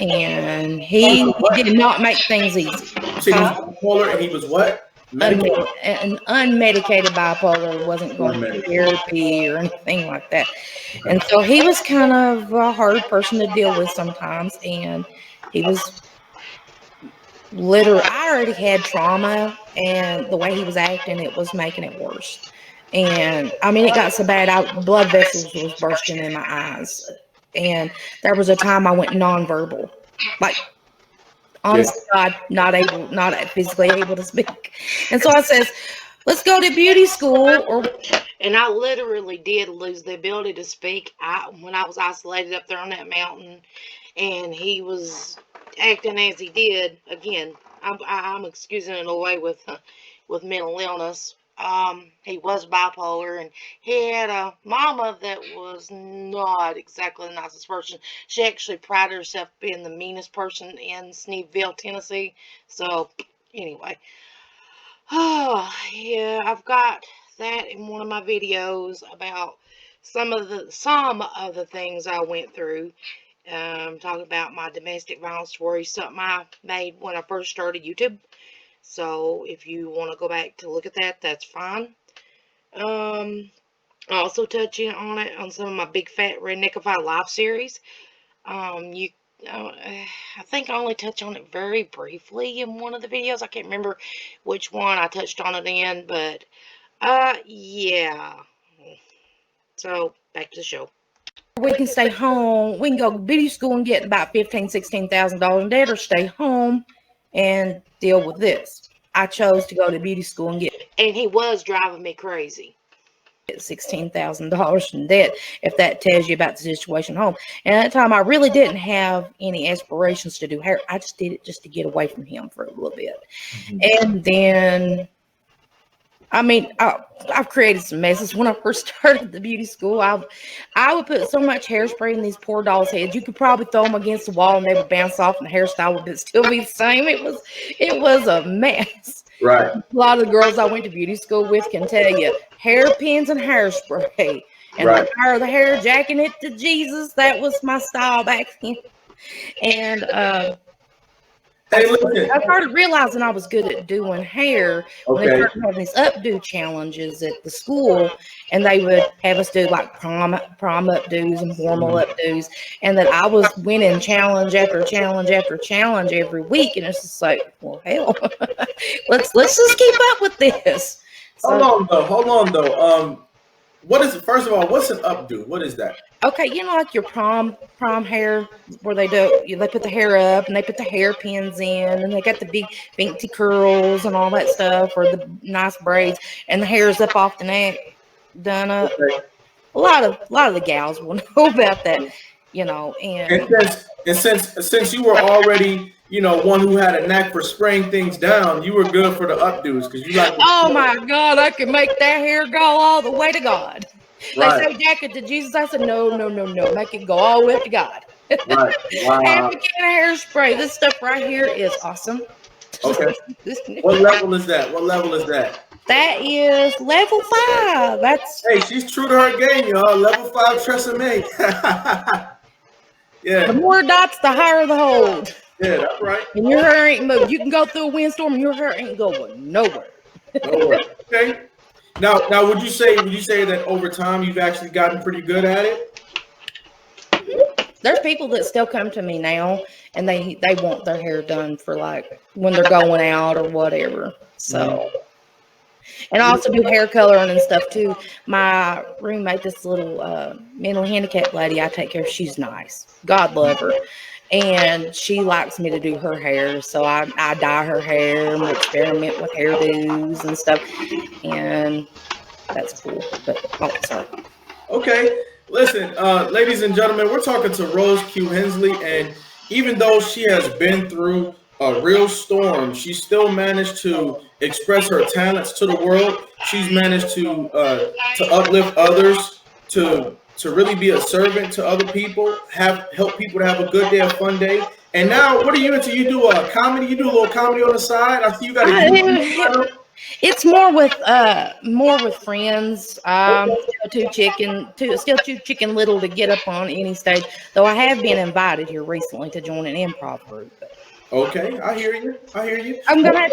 and he did not make things easy.
So he was bipolar and he was what? Medicated?
An unmedicated bipolar, wasn't going to therapy or anything like that.
Okay.
And so he was kind of a hard person to deal with sometimes, and he was literally, I already had trauma, and the way he was acting, it was making it worse. And I mean, it got so bad, blood vessels was bursting in my eyes. And there was a time I went nonverbal, like, honest to God, not physically able to speak. And so I says, let's go to beauty school.
And I literally did lose the ability to speak when I was isolated up there on that mountain. And he was acting as he did. Again, I'm excusing it away with mental illness. He was bipolar, and he had a mama that was not exactly the nicest person. She actually prided herself being the meanest person in Sneeville, Tennessee. So, anyway, oh yeah, I've got that in one of my videos about some of the things I went through. Talking about my domestic violence story, something I made when I first started YouTube. So if you want to go back to look at that, that's fine. Also touching on it on some of my Big Fat Redneckified live series. You, I think I only touched on it very briefly in one of the videos. I can't remember which one I touched on it in, but yeah. So back to the show.
We can stay home. We can go to beauty school and get about $15,000-$16,000 in debt, or stay home and deal with this. I chose to go to beauty school and get.
And he was driving me crazy.
$16,000 in debt, if that tells you about the situation at home. And at that time, I really didn't have any aspirations to do hair. I just did it just to get away from him for a little bit. And then, I mean, I've created some messes. When I first started the beauty school, I would put so much hairspray in these poor dolls' heads. You could probably throw them against the wall and they would bounce off, and the hairstyle would still be the same. It was a mess.
Right.
A lot of the girls I went to beauty school with can tell you, hairpins and hairspray. And
Right.
the hair, jacking it to Jesus. That was my style back then. And
Hey, listen.
I started realizing I was good at doing hair when they
Okay.
started having these updo challenges at the school, and they would have us do like prom updos and formal updos, and that I was winning challenge after challenge after challenge every week, and it's just like, well, hell, let's just keep up with this. So,
Hold on though. What is First of all, what's an updo? What is that?
okay, you know, like your prom hair, where they put the hair up and they put the hairpins in, and they got the big fancy curls and all that stuff, or the nice braids, and the hair's up off the neck, done up.
Okay.
A lot of the gals will know about that, you know. And
Since you were already, one who had a knack for spraying things down, you were good for the updos because you like.
oh my God, I could make that hair go all the way to God.
Right.
They say jack it to Jesus. I said no, make it go all the way up to God.
Right. Wow.
Half a can of hairspray. This stuff right here is awesome.
Okay. What level is that?
That is level 5. That's
Hey, she's true to her game, y'all. Level 5 Tresemme.
the
Yeah.
more dots, the higher the hold.
Yeah, that's right.
And your hair ain't moved. You can go through a windstorm and your hair ain't going nowhere.
No worries. Okay. Now, would you say that over time you've actually gotten pretty good at it?
There's people that still come to me now and they want their hair done for like when they're going out or whatever. So, and I also do hair coloring and stuff too. My roommate, this little mentally handicapped lady I take care of, she's nice. God love her. And she likes me to do her hair. So I dye her hair and we experiment with hairdos and stuff. And that's cool. But, sorry.
Okay. Listen, ladies and gentlemen, we're talking to Rose Q Hensley, and even though she has been through a real storm, she still managed to express her talents to the world. She's managed to uplift others, to really be a servant to other people, help people to have a good day, a fun day. And now, what are you into? You do a comedy. You do a little comedy on the side. I see you got a YouTube channel.
It's more with friends. Still too chicken little to get up on any stage. Though I have been invited here recently to join an improv group.
Okay, I hear you.
I'm gonna have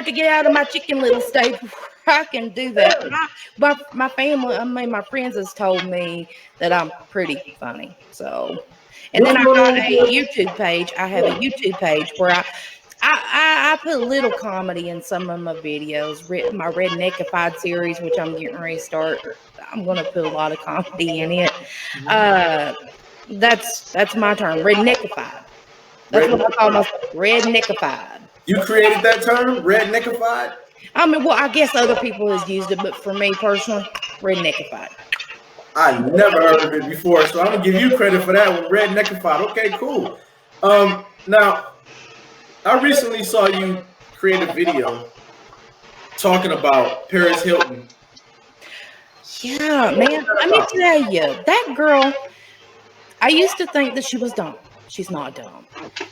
to get out of my chicken little stage before I can do that. But my family, my friends has told me that I'm pretty funny. So, and then I've got a YouTube page. I have a YouTube page where I put a little comedy in some of my videos. My Redneckified series, which I'm getting ready to start. I'm going to put a lot of comedy in it. That's my term, Redneckified. That's what I call myself, Redneckified.
You created that term, Redneckified?
I mean, well, I guess other people has used it, but for me personally, Redneckified.
I never heard of it before, so I'm gonna give you credit for that one, Redneckified. Okay, cool. Now I recently saw you create a video talking about Paris Hilton.
Yeah, man. Let me tell you, that girl, I used to think that she was dumb. She's not dumb.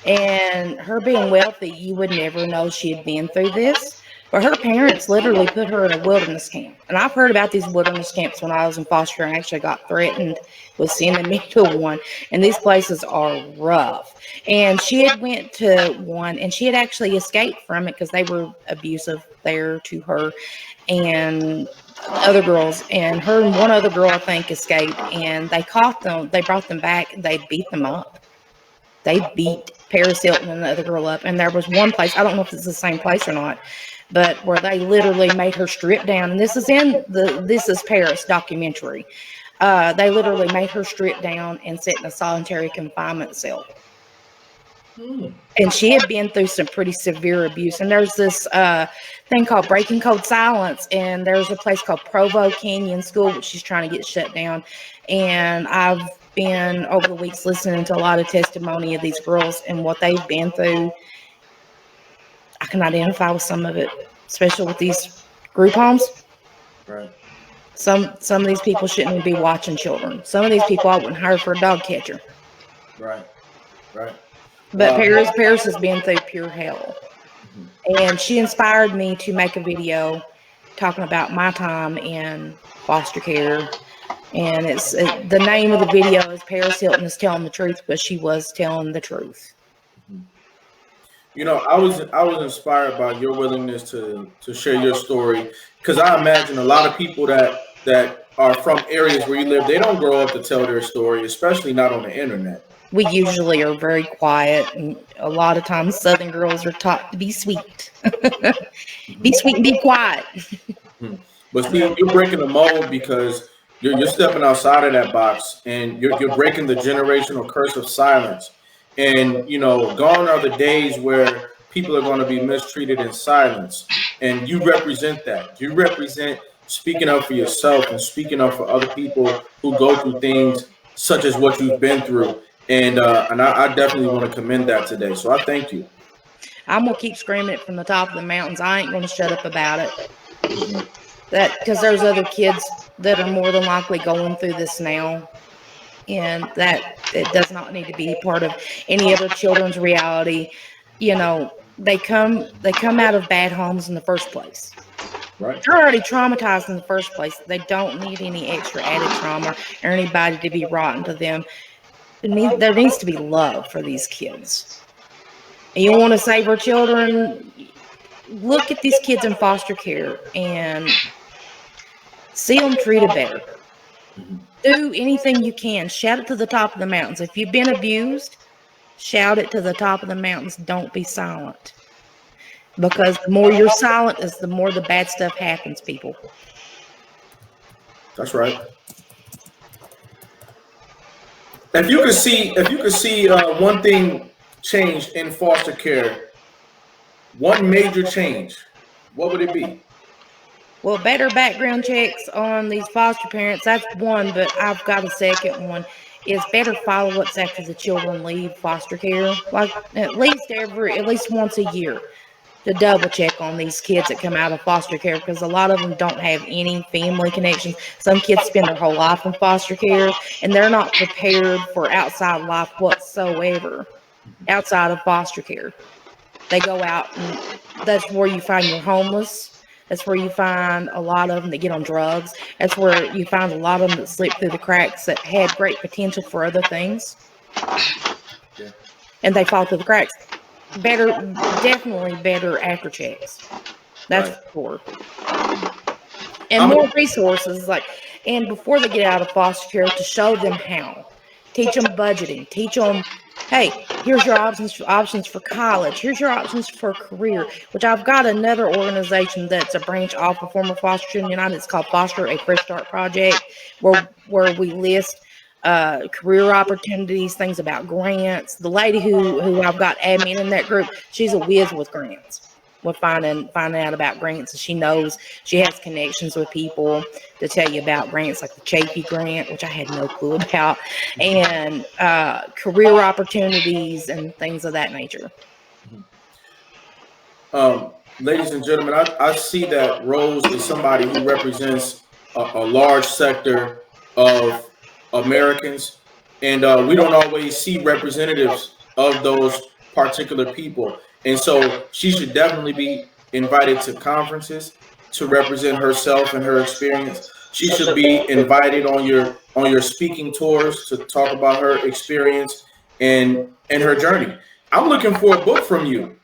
And her being wealthy, you would never know she had been through this. But her parents literally put her in a wilderness camp. And I've heard about these wilderness camps when I was in foster care. I actually got threatened with sending me to one. And these places are rough. And she had went to one and she had actually escaped from it because they were abusive there to her and other girls. And her and one other girl, I think, escaped. And they caught them. They brought them back. They beat them up. They beat Paris Hilton and the other girl up. And there was one place, I don't know if it's the same place or not, but where they literally made her strip down. And this is in the This Is Paris documentary. They literally made her strip down and sit in a solitary confinement cell. And she had been through some pretty severe abuse. And there's this thing called Breaking Code Silence. And there's a place called Provo Canyon School, which she's trying to get shut down. And I've been over the weeks listening to a lot of testimony of these girls and what they've been through. I can identify with some of it, especially with these group homes.
Right.
Some of these people shouldn't even be watching children. Some of these people I wouldn't hire for a dog catcher.
Right. Right.
But Paris has been through pure hell. And she inspired me to make a video talking about my time in foster care. And the name of the video is Paris Hilton is Telling the Truth, but she was telling the truth.
You know, I was inspired by your willingness to share your story, because I imagine a lot of people that are from areas where you live, they don't grow up to tell their story, especially not on the internet.
We usually are very quiet, and a lot of times Southern girls are taught to be sweet. Be sweet and be quiet.
But see, you're breaking the mold because you're stepping outside of that box, and you're breaking the generational curse of silence. And, you know, gone are the days where people are going to be mistreated in silence. And you represent that. You represent speaking up for yourself and speaking up for other people who go through things such as what you've been through. And I definitely want to commend that today. So I thank you.
I'm going to keep screaming it from the top of the mountains. I ain't going to shut up about it. That because there's other kids that are more than likely going through this now. And that it does not need to be part of any other children's reality. You know, they come out of bad homes in the first place.
Right.
They're already traumatized in the first place. They don't need any extra added trauma or anybody to be rotten to them. There needs to be love for these kids. And you want to save our children, look at these kids in foster care and see them treated better. Do anything you can. Shout it to the top of the mountains. If you've been abused, shout it to the top of the mountains. Don't be silent. Because the more you're silent is the more the bad stuff happens, people.
That's right. If you could see one thing change in foster care, one major change, what would it be?
Well, better background checks on these foster parents, that's one, but I've got a second one, is better follow-ups after the children leave foster care. Like at least once a year to double check on these kids that come out of foster care, because a lot of them don't have any family connections. Some kids spend their whole life in foster care and they're not prepared for outside life whatsoever outside of foster care. They go out and that's where you find your homeless. That's where you find a lot of them that get on drugs. That's where you find a lot of them that slip through the cracks that had great potential for other things.
Yeah.
And they fall through the cracks. Definitely better after checks. That's for sure. And more resources, and before they get out of foster care, to show them how. Teach them budgeting. Teach them, hey, here's your options for college. Here's your options for a career, which I've got another organization that's a branch off of former Foster Children United. It's called Foster a Fresh Start Project, where we list career opportunities, things about grants. The lady who I've got admin in that group, she's a whiz with grants. with finding out about grants. And she knows, she has connections with people to tell you about grants like the Chafee grant, which I had no clue about, and career opportunities and things of that nature.
Ladies and gentlemen, I see that Rose is somebody who represents a large sector of Americans, and we don't always see representatives of those particular people. And so she should definitely be invited to conferences to represent herself and her experience. She should be invited on your speaking tours to talk about her experience and her journey. I'm looking for a book from you.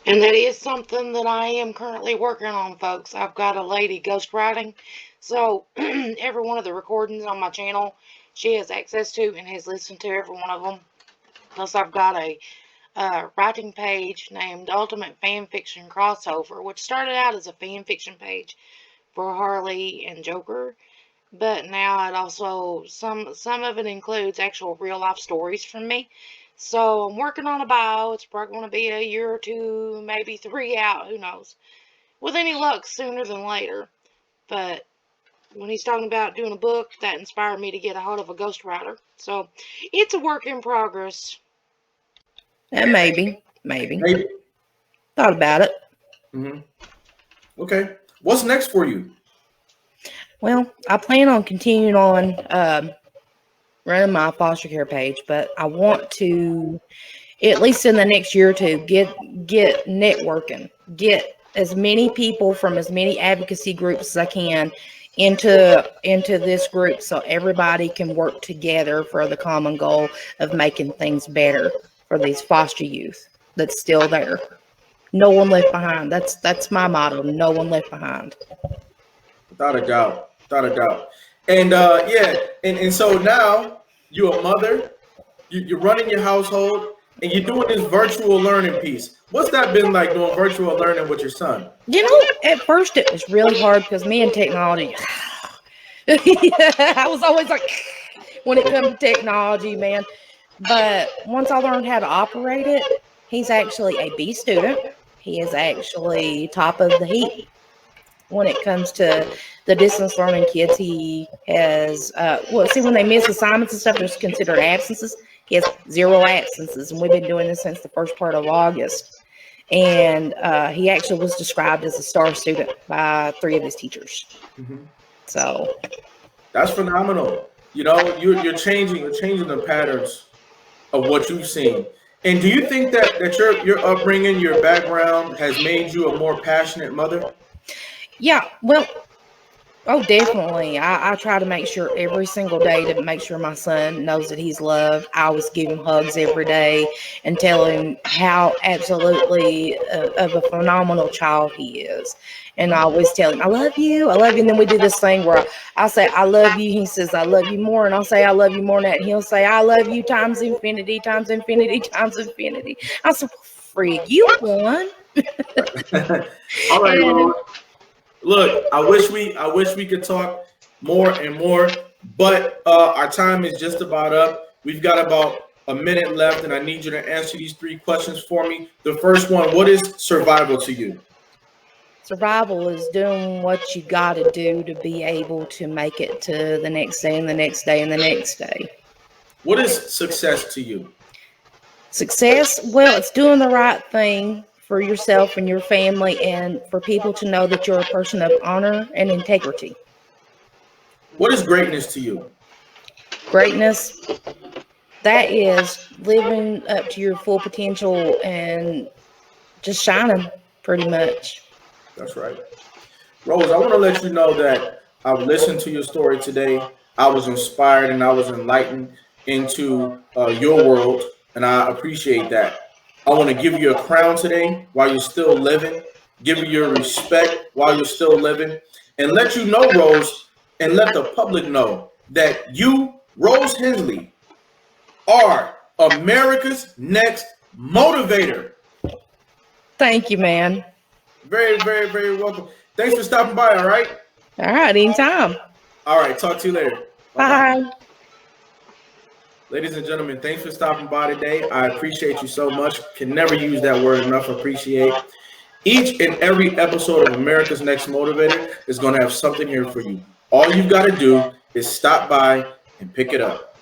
And that is something that I am currently working on, folks. I've got a lady ghostwriting. So every one of the recordings on my channel, she has access to and has listened to every one of them. Plus, I've got a writing page named Ultimate Fan Fiction Crossover, which started out as a fan fiction page for Harley and Joker. But now it also, some of it includes actual real life stories from me. So I'm working on a bio. It's probably going to be a year or two, maybe 3 out, who knows. With any luck, sooner than later. But when he's talking about doing a book, that inspired me to get a hold of a ghostwriter. So it's a work in progress.
And maybe.
Maybe.
Thought about it.
Mm-hmm. Okay. What's next for you?
Well, I plan on continuing on running my foster care page, but I want to, at least in the next year or two, get networking, get as many people from as many advocacy groups as I can into this group, so everybody can work together for the common goal of making things better for these foster youth that's still there. No one left behind. That's my motto. No one left behind.
Without a doubt. Without a doubt. And yeah, and so now you're a mother, you're running your household, and you're doing this virtual learning piece. What's that been like doing virtual learning with your son?
You know, at first it was really hard because me and technology, I was always like, when it comes to technology, man. But once I learned how to operate it, he's actually a B student. He is actually top of the heap when it comes to the distance learning kids. He has, well, see, when they miss assignments and stuff, there's considered absences. He has 0 absences, and we've been doing this since the first part of August. And he actually was described as a star student by 3 of his teachers.
Mm-hmm.
So
that's phenomenal. You know, you're changing the patterns of what you've seen. And do you think that your upbringing, your background has made you a more passionate mother?
yeah, well, oh, definitely. I try to make sure every single day to make sure my son knows that he's loved. I always give him hugs every day and tell him how absolutely of a phenomenal child he is. And I always tell him, I love you. I love you. And then we do this thing where I say, I love you. He says, I love you more. And I'll say, I love you more than that. And he'll say, I love you times infinity, times infinity, times infinity. I said, frig, you won.
All right,
And
Rose. Look, I wish we could talk more and more, but our time is just about up. We've got about a minute left, and I need you to answer these 3 questions for me. The first one: what is survival to you?
survival is doing what you got to do to be able to make it to the next day and the next day and the next day.
What is success to you?
Success, well, it's doing the right thing for yourself and your family, and for people to know that you're a person of honor and integrity.
What is greatness to you?
Greatness, that is living up to your full potential and just shining, pretty much.
That's right. Rose, I want to let you know that I've listened to your story today. I was inspired and I was enlightened into your world, and I appreciate that. I want to give you a crown today while you're still living, give you your respect while you're still living, and let you know, Rose, and let the public know that you, Rose Hensley, are America's next motivator.
Thank you, man.
Very, very, very welcome. Thanks for stopping by, all right?
All right, anytime.
All right, talk to you later.
Bye.
Ladies and gentlemen, thanks for stopping by today. I appreciate you so much. Can never use that word enough, appreciate. Each and every episode of America's Next Motivator is going to have something here for you. All you've got to do is stop by and pick it up.